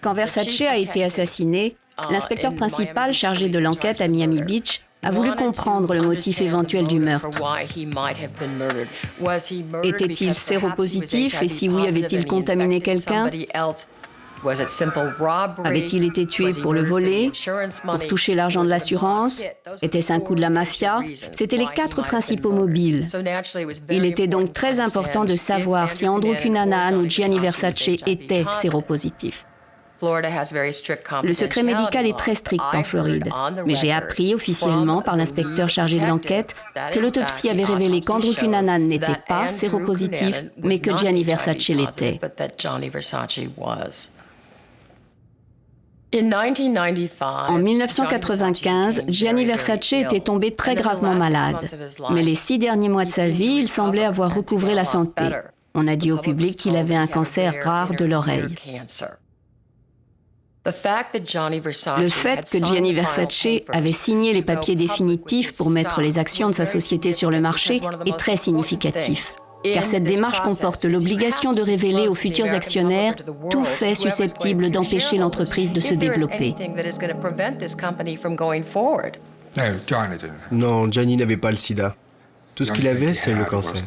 Quand Versace a été assassiné, l'inspecteur principal chargé de l'enquête à Miami Beach a voulu comprendre le motif éventuel du meurtre. Était-il séropositif et si oui, avait-il contaminé quelqu'un? Avait-il été tué pour le voler, pour toucher l'argent de l'assurance? Était-ce un coup de la mafia? C'étaient les 4 principaux mobiles. Il était donc très important de savoir si Andrew Cunanan ou Gianni Versace étaient séropositifs. Le secret médical est très strict en Floride, mais j'ai appris officiellement par l'inspecteur chargé de l'enquête que l'autopsie avait révélé qu'Andrew Cunanan n'était pas séropositif, mais que Gianni Versace l'était. En 1995, Gianni Versace était tombé très gravement malade, mais les 6 derniers mois de sa vie, il semblait avoir recouvré la santé. On a dit au public qu'il avait un cancer rare de l'oreille. Le fait que Gianni Versace avait signé les papiers définitifs pour mettre les actions de sa société sur le marché est très significatif, car cette démarche comporte l'obligation de révéler aux futurs actionnaires tout fait susceptible d'empêcher l'entreprise de se développer. Non, Gianni n'avait pas le sida. Tout ce qu'il avait, c'est le cancer.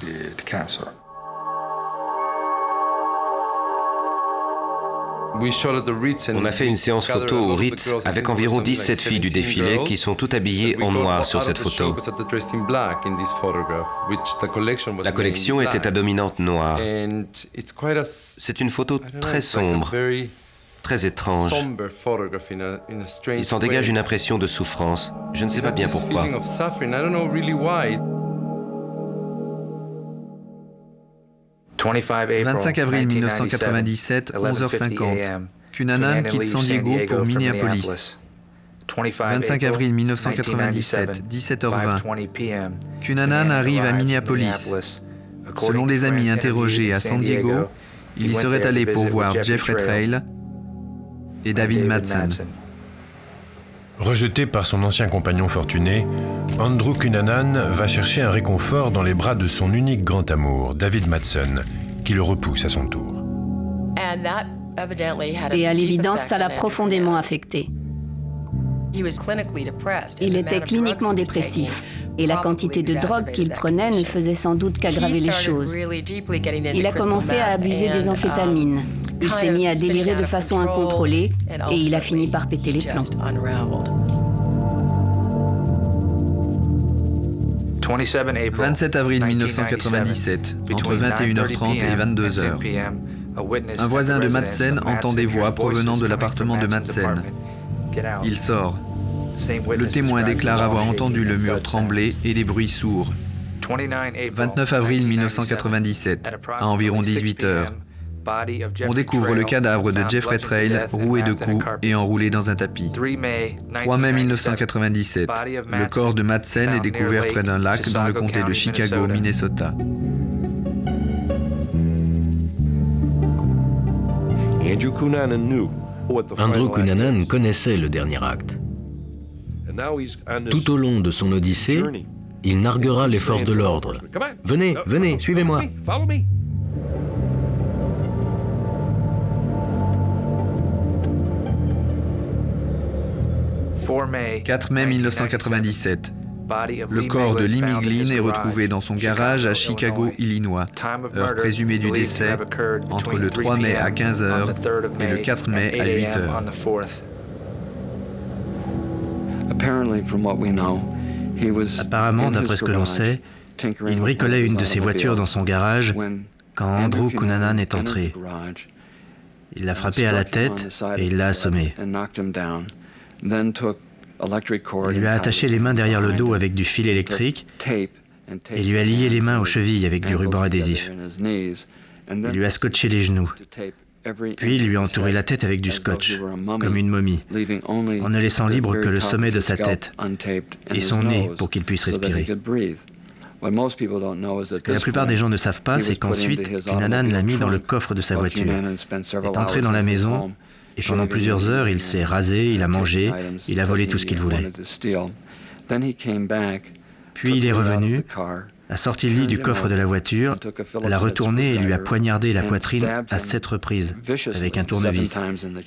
On a fait une séance photo au Ritz avec environ 17 filles du défilé qui sont toutes habillées en noir sur cette photo. La collection était à dominante noire. C'est une photo très sombre, très étrange. Il s'en dégage une impression de souffrance. Je ne sais pas bien pourquoi. 25 avril 1997, 11h50. Cunanan quitte San Diego pour Minneapolis. 25 avril 1997, 17h20. Cunanan arrive à Minneapolis. Selon des amis interrogés à San Diego, il y serait allé pour voir Jeffrey Trail et David Madsen. Rejeté par son ancien compagnon fortuné, Andrew Cunanan va chercher un réconfort dans les bras de son unique grand amour, David Madsen, qui le repousse à son tour. Et à l'évidence, ça l'a profondément affecté. Il était cliniquement dépressif, et la quantité de drogue qu'il prenait ne faisait sans doute qu'aggraver les choses. Il a commencé à abuser des amphétamines. Il s'est mis à délirer de façon incontrôlée, et il a fini par péter les plombs. 27 avril 1997, entre 21h30 et 22h. Un voisin de Madsen entend des voix provenant de l'appartement de Madsen. Il sort. Le témoin déclare avoir entendu le mur trembler et des bruits sourds. 29 avril 1997, à environ 18h. On découvre le cadavre de Jeffrey Trail, roué de coups et enroulé dans un tapis. 3 mai 1997, le corps de Madsen est découvert près d'un lac dans le comté de Chicago, Minnesota. Andrew Cunanan connaissait le dernier acte. Tout au long de son odyssée, il narguera les forces de l'ordre. Venez, venez, suivez-moi. 4 mai 1997. Le corps de Lee Miglin est retrouvé dans son garage à Chicago, Illinois. Heure présumée du décès, entre le 3 mai à 15h et le 4 mai à 8h. Apparemment, d'après ce que l'on sait, il bricolait une de ses voitures dans son garage quand Andrew Cunanan est entré. Il l'a frappé à la tête et il l'a assommé. Il lui a attaché les mains derrière le dos avec du fil électrique et lui a lié les mains aux chevilles avec du ruban adhésif. Il lui a scotché les genoux. Puis il lui a entouré la tête avec du scotch, comme une momie, en ne laissant libre que le sommet de sa tête et son nez pour qu'il puisse respirer. Ce que la plupart des gens ne savent pas, c'est qu'ensuite, Cunanan l'a mis dans le coffre de sa voiture. Il est entré dans la maison et pendant plusieurs heures, il s'est rasé, il a mangé, il a volé tout ce qu'il voulait. Puis il est revenu, a sorti le lit du coffre de la voiture, l'a retourné et lui a poignardé la poitrine à 7 reprises avec un tournevis,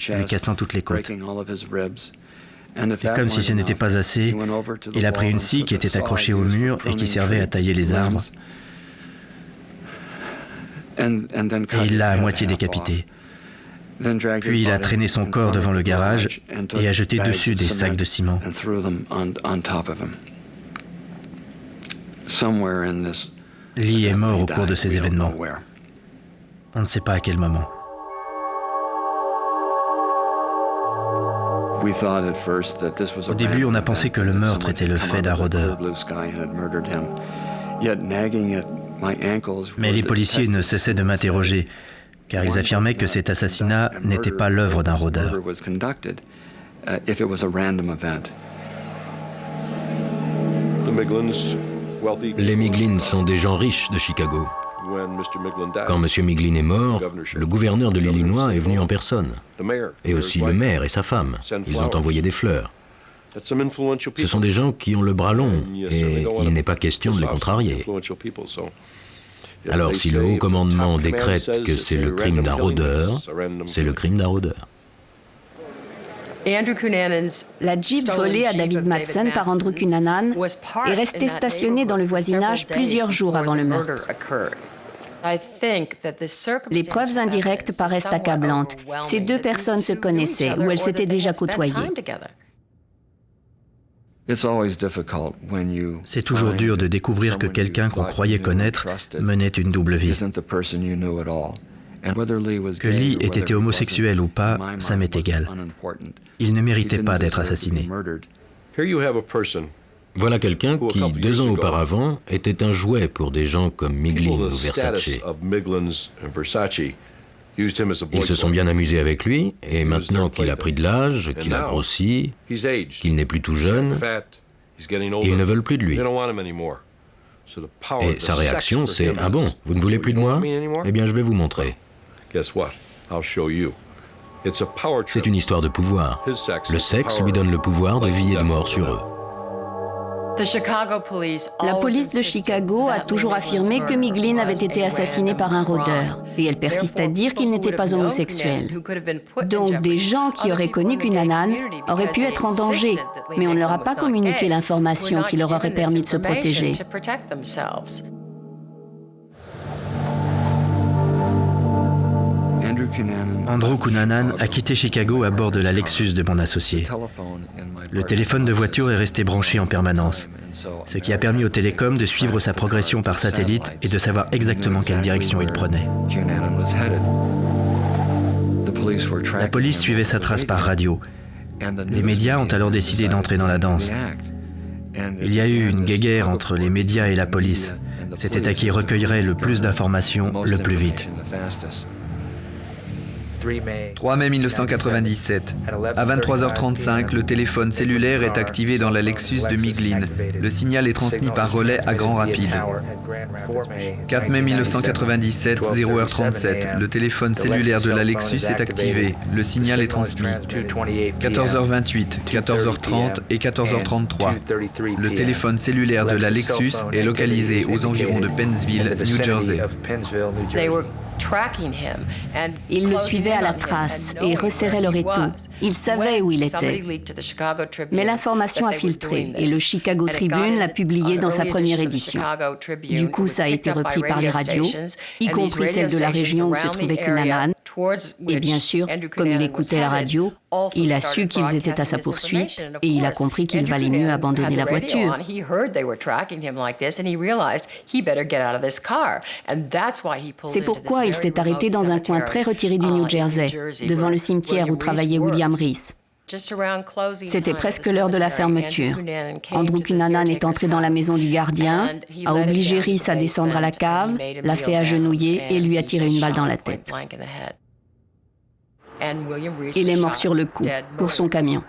lui cassant toutes les côtes. Et comme si ce n'était pas assez, il a pris une scie qui était accrochée au mur et qui servait à tailler les arbres. Et il l'a à moitié décapité. Puis il a traîné son corps devant le garage et a jeté dessus des sacs de ciment. Lee est mort au cours de ces événements. On ne sait pas à quel moment. Au début, on a pensé que le meurtre était le fait d'un rôdeur. Mais les policiers ne cessaient de m'interroger, car ils affirmaient que cet assassinat n'était pas l'œuvre d'un rôdeur. Les Miglin sont des gens riches de Chicago. Quand M. Miglin est mort, le gouverneur de l'Illinois est venu en personne. Et aussi le maire et sa femme. Ils ont envoyé des fleurs. Ce sont des gens qui ont le bras long et il n'est pas question de les contrarier. Alors si le haut commandement décrète que c'est le crime d'un rôdeur, c'est le crime d'un rôdeur. La Jeep volée à David Madsen par Andrew Cunanan est restée stationnée dans le voisinage plusieurs jours avant le meurtre. Les preuves indirectes paraissent accablantes. Ces deux personnes se connaissaient ou elles s'étaient déjà côtoyées. C'est toujours dur de découvrir que quelqu'un qu'on croyait connaître menait une double vie. Que Lee ait été homosexuel ou pas, ça m'est égal. Il ne méritait pas d'être assassiné. Voilà quelqu'un qui, 2 ans auparavant, était un jouet pour des gens comme Miglin ou Versace. Ils se sont bien amusés avec lui, et maintenant qu'il a pris de l'âge, qu'il a grossi, qu'il n'est plus tout jeune, ils ne veulent plus de lui. Et sa réaction, c'est « Ah bon, vous ne voulez plus de moi? Eh bien, je vais vous montrer. » C'est une histoire de pouvoir. Le sexe lui donne le pouvoir de vie et de mort sur eux. La police de Chicago a toujours affirmé que Miglin avait été assassiné par un rôdeur, et elle persiste à dire qu'il n'était pas homosexuel. Donc des gens qui auraient connu Cunanan auraient pu être en danger, mais on ne leur a pas communiqué l'information qui leur aurait permis de se protéger. Andrew Cunanan a quitté Chicago à bord de la Lexus de mon associé. Le téléphone de voiture est resté branché en permanence, ce qui a permis au télécom de suivre sa progression par satellite et de savoir exactement quelle direction il prenait. La police suivait sa trace par radio. Les médias ont alors décidé d'entrer dans la danse. Il y a eu une guéguerre entre les médias et la police. C'était à qui recueillerait le plus d'informations le plus vite. 3 mai 1997. À 23h35, le téléphone cellulaire est activé dans la Lexus de Miglin. Le signal est transmis par relais à grand rapide. 4 mai 1997, 0h37. Le téléphone cellulaire de la Lexus est activé. Le signal est transmis. 14h28, 14h30 et 14h33. Le téléphone cellulaire de la Lexus est localisé aux environs de Pennsville, New Jersey. Ils le suivaient à la trace et resserraient leur étau. Ils savaient où il était. Mais l'information a filtré et le Chicago Tribune l'a publié dans sa première édition. Du coup, ça a été repris par les radios, y compris celles de la région où se trouvait Cunanan. Et bien sûr, comme il écoutait la radio, il a su qu'ils étaient à sa poursuite et il a compris qu'il valait mieux abandonner la voiture. C'est pourquoi il s'est arrêté dans un coin très retiré du New Jersey, devant le cimetière où travaillait William Reese. C'était presque l'heure de la fermeture. Andrew Cunanan est entré dans la maison du gardien, a obligé Reese à descendre à la cave, l'a fait agenouiller et lui a tiré une balle dans la tête. Il est mort sur le coup, pour son camion.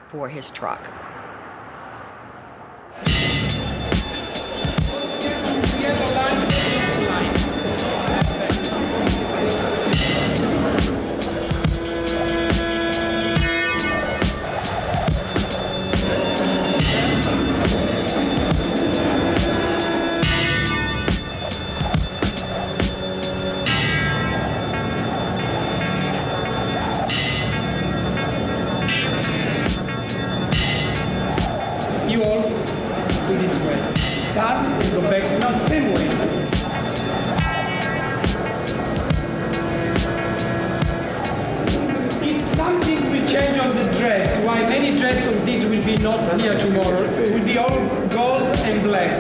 You all do this way. Turn and go back, not the same way. If something will change on the dress, why many dresses of this will be not here tomorrow, it will be all gold and black.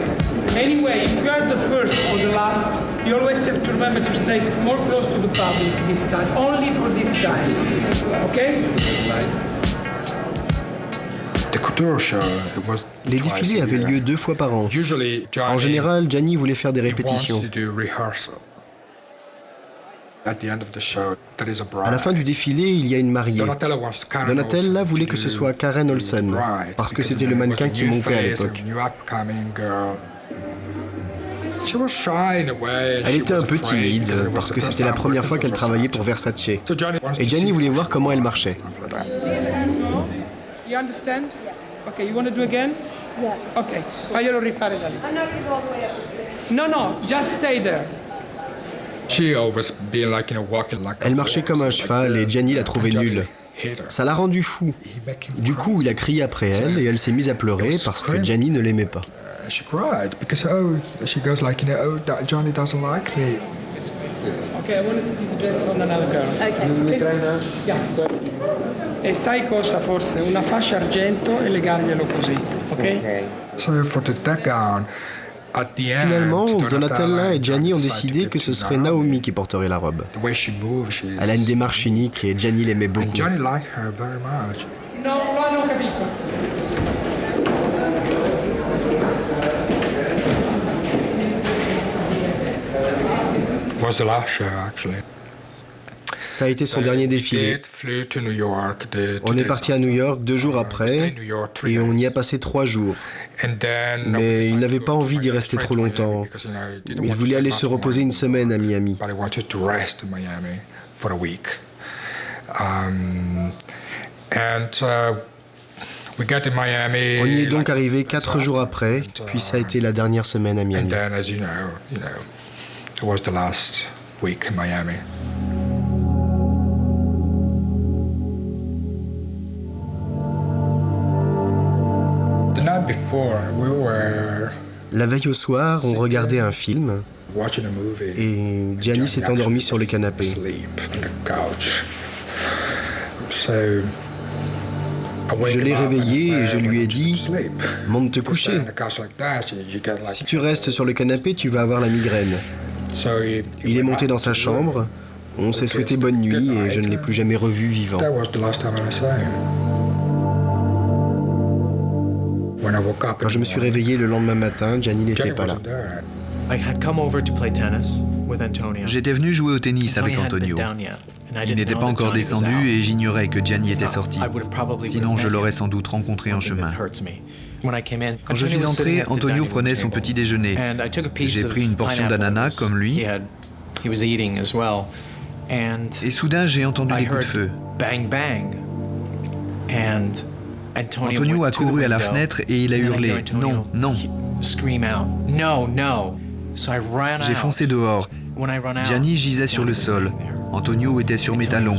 Anyway, if you are the first or the last, you always have to remember to stay more close to the public this time, only for this time. Okay? Les défilés avaient lieu 2 fois par an. En général, Gianni voulait faire des répétitions. À la fin du défilé, il y a une mariée. Donatella voulait que ce soit Karen Olsen, parce que c'était le mannequin qui montait à l'époque. Elle était un peu timide, parce que c'était la première fois qu'elle travaillait pour Versace. Et Gianni voulait voir comment elle marchait. You understand? Okay, you want to do again? Yeah. Okay, faglielo rifare da lì. I'm not going to go all the way up the stairs. No, just stay there. Elle marchait comme un cheval et Gianni l'a trouvée nulle. Ça l'a rendu fou. Du coup, il a crié après elle et elle s'est mise à pleurer parce que Gianni ne l'aimait pas. Okay, I want to see this dress on another girl. Okay. Yeah. E sai cosa forse? Una fascia argento e legarglielo così, ok? Finalement, Donatella et Gianni ont décidé que ce serait Naomi qui porterait la robe. Elle a une démarche unique et Gianni l'aimait beaucoup. No, non ho capito. Ça a été son dernier défilé. On est parti à New York 2 jours après et on y a passé 3 jours. Mais il n'avait pas envie d'y rester trop longtemps. Il voulait aller se reposer une semaine à Miami. On y est donc arrivé 4 jours après, puis ça a été la dernière semaine à Miami. It was the last week in Miami. The night before, La veille au soir, on regardait un film et Gianni s'est endormi sur le canapé. Je l'ai réveillé et je lui ai dit « Monte te coucher. Si tu restes sur le canapé, tu vas avoir la migraine. » Il est monté dans sa chambre, on s'est souhaité bonne nuit et je ne l'ai plus jamais revu vivant. Quand je me suis réveillé le lendemain matin, Gianni n'était pas là. J'étais venu jouer au tennis avec Antonio. Il n'était pas encore descendu et j'ignorais que Gianni était sorti. Sinon, je l'aurais sans doute rencontré en chemin. Quand je suis entré, Antonio prenait son petit déjeuner. J'ai pris une portion d'ananas comme lui. Et soudain, j'ai entendu des coups de feu. Antonio a couru à la fenêtre et il a hurlé « Non, non !» J'ai foncé dehors. Gianni gisait sur le sol. Antonio était sur mes talons.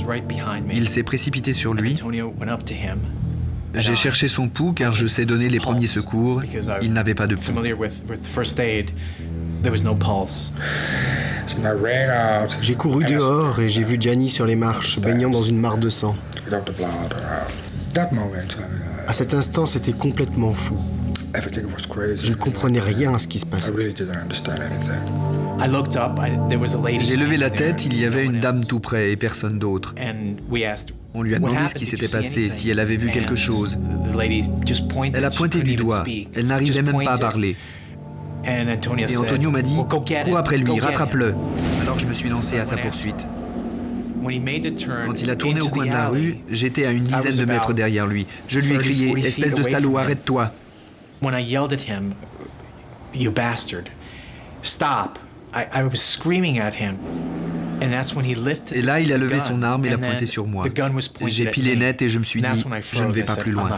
Il s'est précipité sur lui. J'ai cherché son pouls car je sais donner les premiers secours. Il n'avait pas de pouls. J'ai couru dehors et j'ai vu Gianni sur les marches, baignant dans une mare de sang. À cet instant, c'était complètement fou. Je ne comprenais rien à ce qui se passait. J'ai levé la tête, il y avait une dame tout près et personne d'autre. On lui a demandé ce qui s'était passé, si elle avait vu quelque chose. Elle a pointé du doigt, elle n'arrivait même pas à parler. Et Antonio m'a dit « Cours après lui, rattrape-le ». Alors je me suis lancé à sa poursuite. Quand il a tourné au coin de la rue, j'étais à une dizaine de mètres derrière lui. Je lui ai crié « Espèce de salaud, arrête-toi !» Et là, il a levé son arme et l'a pointé sur moi. J'ai pilé net et je me suis dit « Je ne vais pas plus loin ».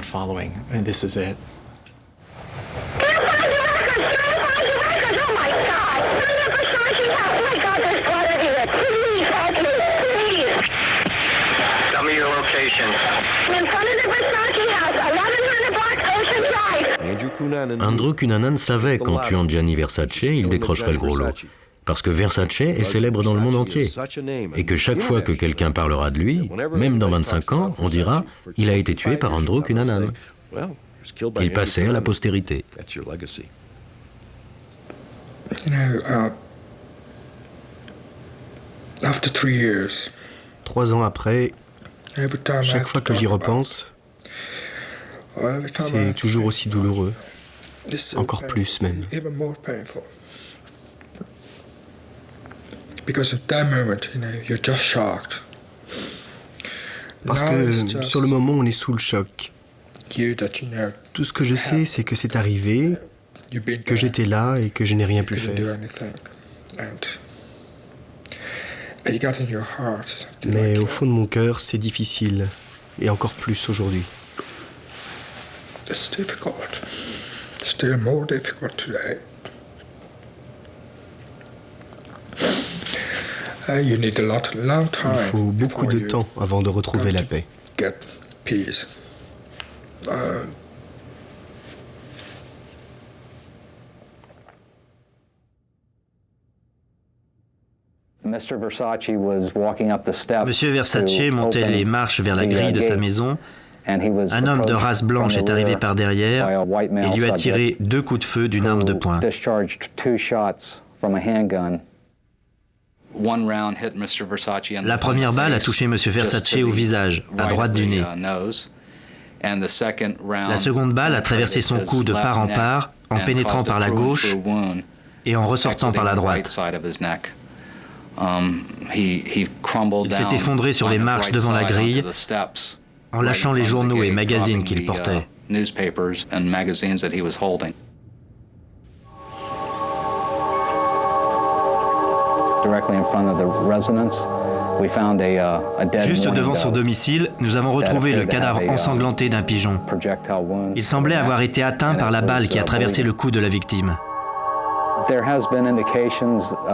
Andrew Cunanan savait qu'en tuant Gianni Versace, il décrocherait le gros lot. Parce que Versace est célèbre dans le monde entier. Et que chaque fois que quelqu'un parlera de lui, même dans 25 ans, on dira « Il a été tué par Andrew Cunanan ». Il passait à la postérité. 3 ans après, chaque fois que j'y repense, c'est toujours aussi douloureux. Encore plus même. Parce que sur le moment, on est sous le choc. Tout ce que je sais, c'est que c'est arrivé, que j'étais là et que je n'ai rien pu faire. Mais au fond de mon cœur, c'est difficile, et encore plus aujourd'hui. Il faut beaucoup de temps avant de retrouver la paix. Monsieur Versace montait les marches vers la grille de sa maison. Un homme de race blanche est arrivé par derrière et lui a tiré 2 coups de feu d'une arme de poing. La première balle a touché Monsieur Versace au visage, à droite du nez. La seconde balle a traversé son cou de part en part, en pénétrant par la gauche et en ressortant par la droite. Il s'est effondré sur les marches devant la grille en lâchant les journaux et magazines qu'il portait. Juste devant son domicile, nous avons retrouvé le cadavre ensanglanté d'un pigeon. Il semblait avoir été atteint par la balle qui a traversé le cou de la victime.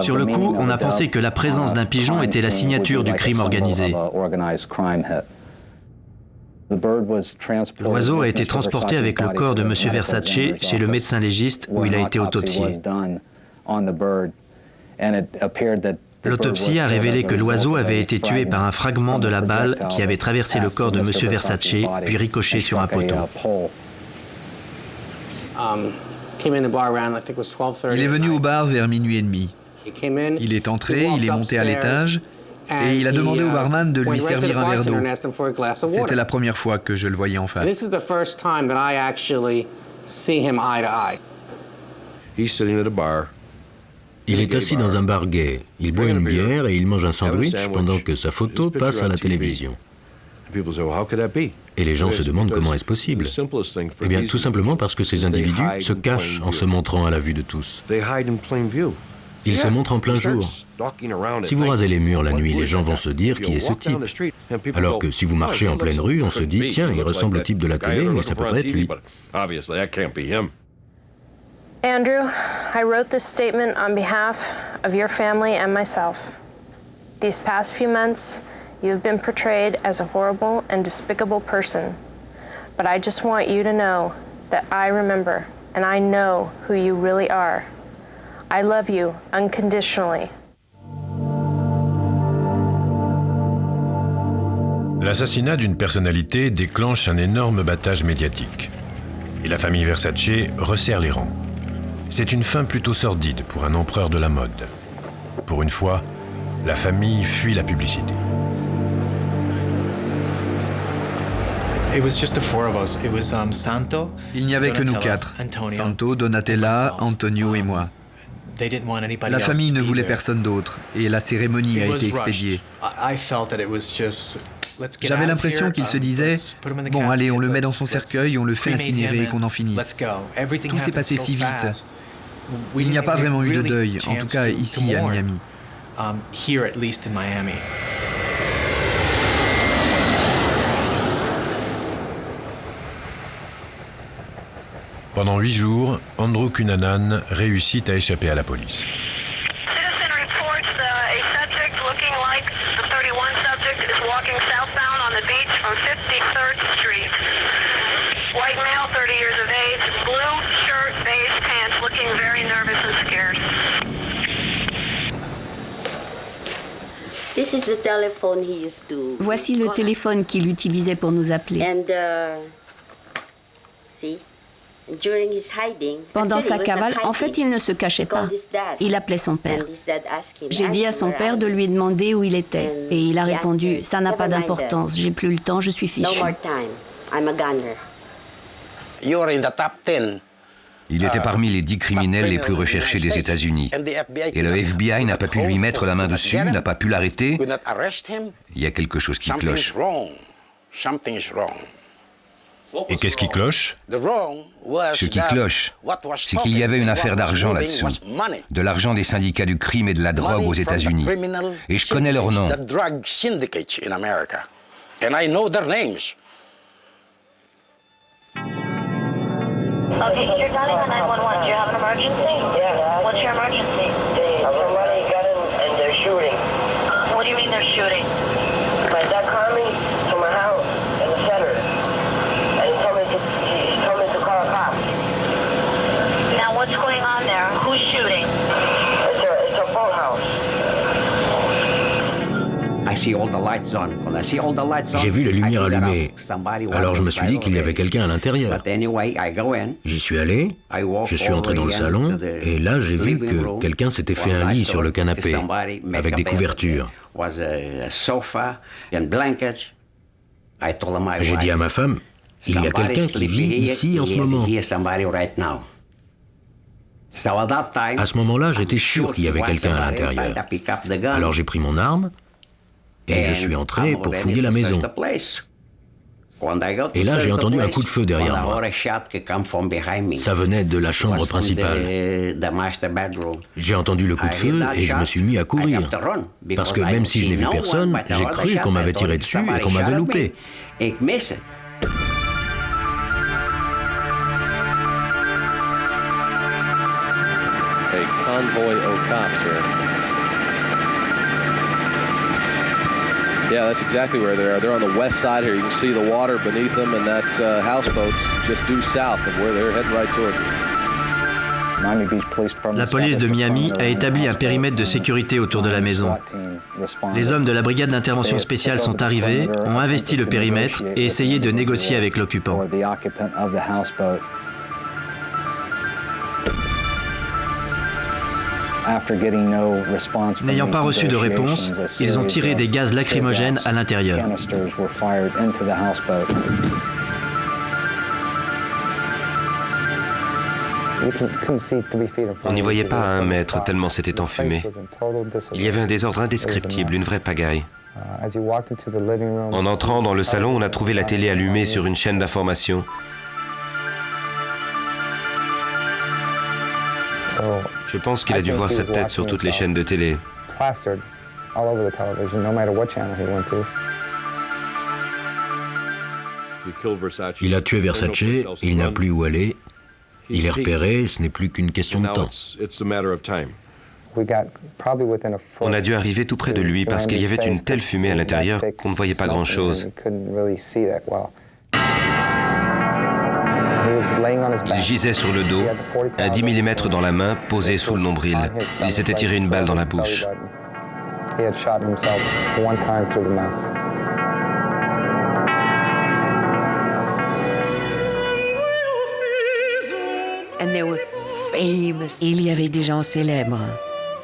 Sur le coup, on a pensé que la présence d'un pigeon était la signature du crime organisé. L'oiseau a été transporté avec le corps de M. Versace chez le médecin légiste où il a été autopsié. L'autopsie a révélé que l'oiseau avait été tué par un fragment de la balle qui avait traversé le corps de M. Versace puis ricoché sur un poteau. Il est venu au bar vers minuit et demi. Il est entré, il est monté à l'étage et il a demandé au barman de lui servir un verre d'eau. C'était la première fois que je le voyais en face. Il est assis dans un bar gay, il boit une bière et il mange un sandwich pendant que sa photo passe à la télévision. Et les gens se demandent comment est-ce possible. Eh bien, tout simplement parce que ces individus se cachent en se montrant à la vue de tous. Ils se montrent en plein jour. Si vous rasez les murs la nuit, les gens vont se dire qui est ce type. Alors que si vous marchez en pleine rue, on se dit tiens, il ressemble au type de la télé, mais ça peut pas être lui. Andrew, I wrote this statement on behalf of your family and myself. These past few months, you have been portrayed as a horrible and despicable person. But I just want you to know that I remember and I know who you really are. I love you unconditionally. L'assassinat d'une personnalité déclenche un énorme battage médiatique. Et la famille Versace resserre les rangs. C'est une fin plutôt sordide pour un empereur de la mode. Pour une fois, la famille fuit la publicité. Il n'y avait que nous quatre, Santo, Donatella, Antonio et moi. La famille ne voulait personne d'autre et la cérémonie a été expédiée. J'avais l'impression qu'il se disait « Bon, allez, on le met dans son cercueil, on le fait incinérer et qu'on en finisse ». Tout s'est passé si vite. Il n'y a pas vraiment eu de deuil, en tout cas ici à Miami. Pendant 8 jours, Andrew Cunanan réussit à échapper à la police. Voici le téléphone qu'il utilisait pour nous appeler. Pendant sa cavale, en fait, il ne se cachait pas. Il appelait son père. J'ai dit à son père de lui demander où il était. Et il a répondu, ça n'a pas d'importance, j'ai plus le temps, je suis fichu. Il était parmi les 10 criminels les plus recherchés des États-Unis. Et le FBI n'a pas pu lui mettre la main dessus, n'a pas pu l'arrêter. Il y a quelque chose qui cloche. Et qu'est-ce qui cloche? Ce qui cloche, c'est qu'il y avait une affaire d'argent là-dessous. De l'argent des syndicats du crime et de la drogue aux États-Unis. Et je connais leurs noms. Okay, you're dialing on 911. Do you have an emergency? Yeah. What's your emergency? Somebody got in and they're shooting. What do you mean they're shooting? My dad called me to my house in the center. And he told me to call a cop. Now what's going on there? Who's shooting? It's a phone house. J'ai vu les lumières allumées, alors je me suis dit qu'il y avait quelqu'un à l'intérieur. J'y suis allé, je suis entré dans le salon, et là j'ai vu que quelqu'un s'était fait un lit sur le canapé, avec des couvertures. J'ai dit à ma femme, il y a quelqu'un qui vit ici en ce moment. À ce moment-là, j'étais sûr qu'il y avait quelqu'un à l'intérieur. Alors j'ai pris mon arme, et je suis entré pour fouiller la maison. Et là, j'ai entendu un coup de feu derrière moi. Ça venait de la chambre principale. J'ai entendu le coup de feu et je me suis mis à courir. Parce que même si je n'ai vu personne, j'ai cru qu'on m'avait tiré dessus et qu'on m'avait loupé. Hey, convoy of cops here. Yeah, that's exactly where they are. They're on the west side here. You can see the water beneath them, and that houseboat's just due south of where they're heading right towards it. La police de Miami a établi un périmètre de sécurité autour de la maison. Les hommes de la brigade d'intervention spéciale sont arrivés, ont investi le périmètre et essayé de négocier avec l'occupant. N'ayant pas reçu de réponse, ils ont tiré des gaz lacrymogènes à l'intérieur. On n'y voyait pas à 1 mètre tellement c'était enfumé. Il y avait un désordre indescriptible, une vraie pagaille. En entrant dans le salon, on a trouvé la télé allumée sur une chaîne d'information. Je pense qu'il a dû voir cette tête sur toutes les chaînes de télé. Il a tué Versace, il n'a plus où aller. Il est repéré, ce n'est plus qu'une question de temps. On a dû arriver tout près de lui parce qu'il y avait une telle fumée à l'intérieur qu'on ne voyait pas grand-chose. Il gisait sur le dos, un 10 mm dans la main, posé sous le nombril. Il s'était tiré une balle dans la bouche. Il y avait des gens célèbres,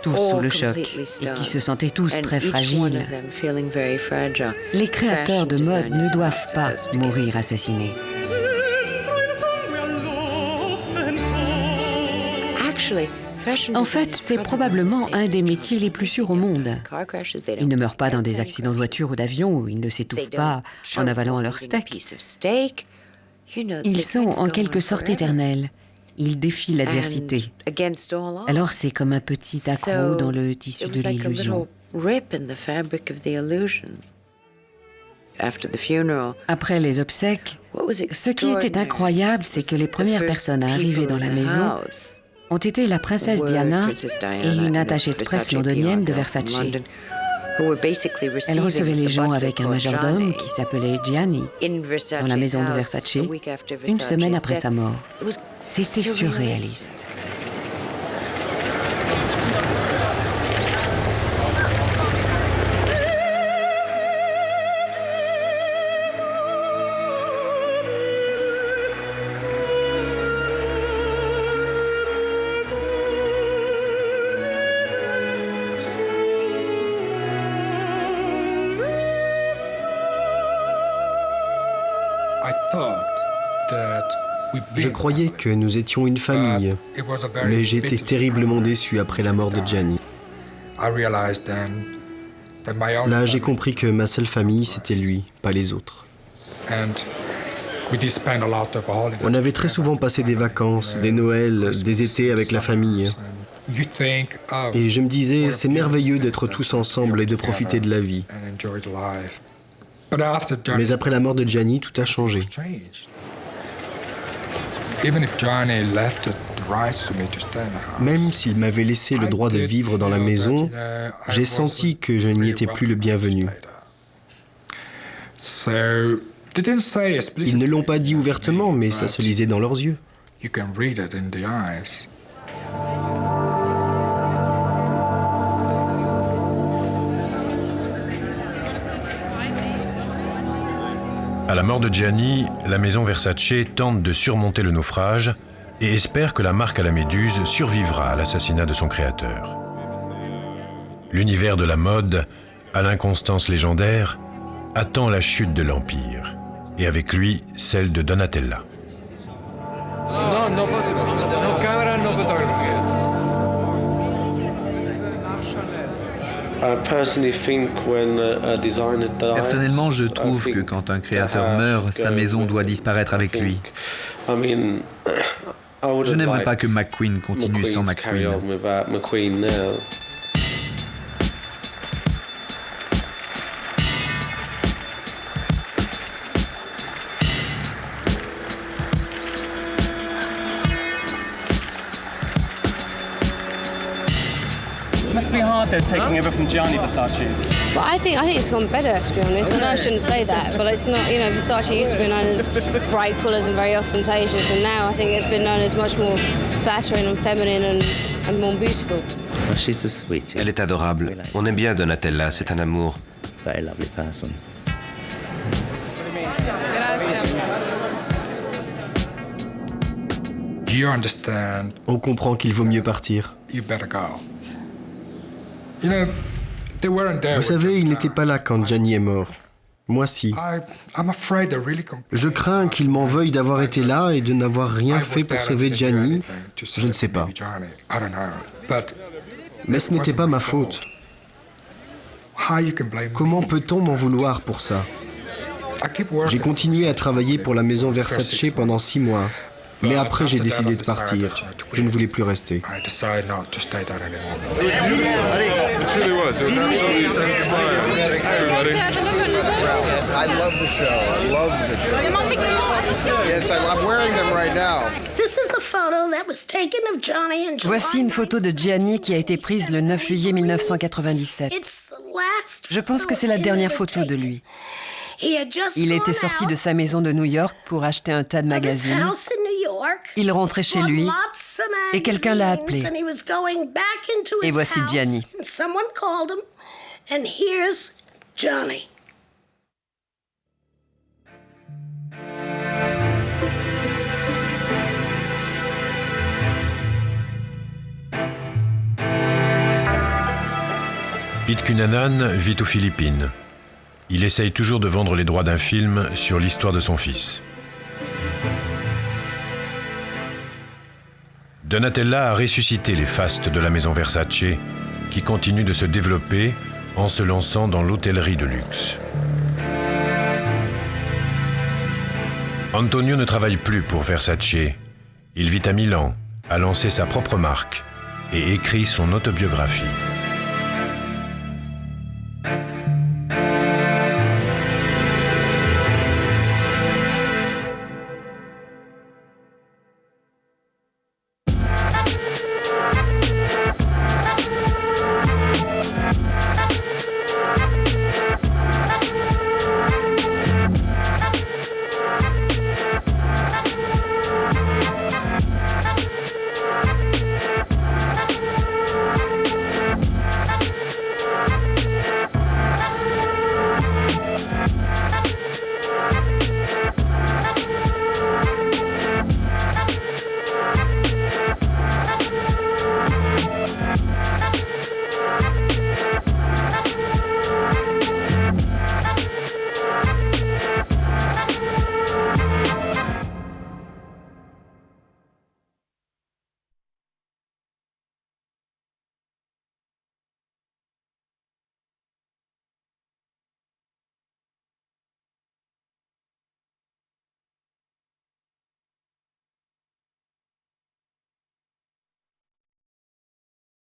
tous sous le choc, et qui se sentaient tous très fragiles. Les créateurs de mode ne doivent pas mourir assassinés. En fait, c'est probablement un des métiers les plus sûrs au monde. Ils ne meurent pas dans des accidents de voiture ou d'avion, ou ils ne s'étouffent pas en avalant leur steak. Ils sont en quelque sorte éternels. Ils défient l'adversité. Alors c'est comme un petit accroc dans le tissu de l'illusion. Après les obsèques, ce qui était incroyable, c'est que les premières personnes à arriver dans la maison ont été la princesse Diana et une attachée de presse londonienne de Versace. Elle recevait les gens avec un majordome qui s'appelait Gianni dans la maison de Versace une semaine après sa mort. C'était surréaliste. Je croyais que nous étions une famille, mais j'ai été terriblement déçu après la mort de Gianni. Là, j'ai compris que ma seule famille, c'était lui, pas les autres. On avait très souvent passé des vacances, des Noëls, des étés avec la famille. Et je me disais, c'est merveilleux d'être tous ensemble et de profiter de la vie. Mais après la mort de Gianni, tout a changé. Même s'il m'avait laissé le droit de vivre dans la maison, j'ai senti que je n'y étais plus le bienvenu. Ils ne l'ont pas dit ouvertement, mais ça se lisait dans leurs yeux. À la mort de Gianni, la maison Versace tente de surmonter le naufrage et espère que la marque à la méduse survivra à l'assassinat de son créateur. L'univers de la mode, à l'inconstance légendaire, attend la chute de l'Empire, et avec lui, celle de Donatella. Personnellement, je trouve que quand un créateur meurt, sa maison doit disparaître avec lui. Je n'aimerais pas que McQueen continue sans McQueen. They're taking over from Gianni Versace. But I think it's gone better, to be honest. I know I shouldn't say that, but it's not. You know, Versace used to be known as bright colours and very ostentatious, and now I think it's been known as much more flattering and feminine and more beautiful. She's a sweetie. Elle est adorable. On aime bien Donatella, c'est un amour. Very lovely person. On comprend qu'il vaut mieux partir. Vous savez, il n'était pas là quand Gianni est mort. Moi si. Je crains qu'il m'en veuille d'avoir été là et de n'avoir rien fait pour sauver Gianni. Je ne sais pas. Mais ce n'était pas ma faute. Comment peut-on m'en vouloir pour ça? J'ai continué à travailler pour la maison Versace pendant 6 mois. Mais après, j'ai décidé de partir. Je ne voulais plus rester. Voici une photo de Gianni qui a été prise le 9 juillet 1997. Je pense que c'est la dernière photo de lui. Il était sorti de sa maison de New York pour acheter un tas de magazines. Il rentrait chez lui et quelqu'un l'a appelé. Et voici Gianni. Pete Cunanan vit aux Philippines. Il essaye toujours de vendre les droits d'un film sur l'histoire de son fils. Donatella a ressuscité les fastes de la maison Versace, qui continuent de se développer en se lançant dans l'hôtellerie de luxe. Antonio ne travaille plus pour Versace. Il vit à Milan, a lancé sa propre marque et écrit son autobiographie.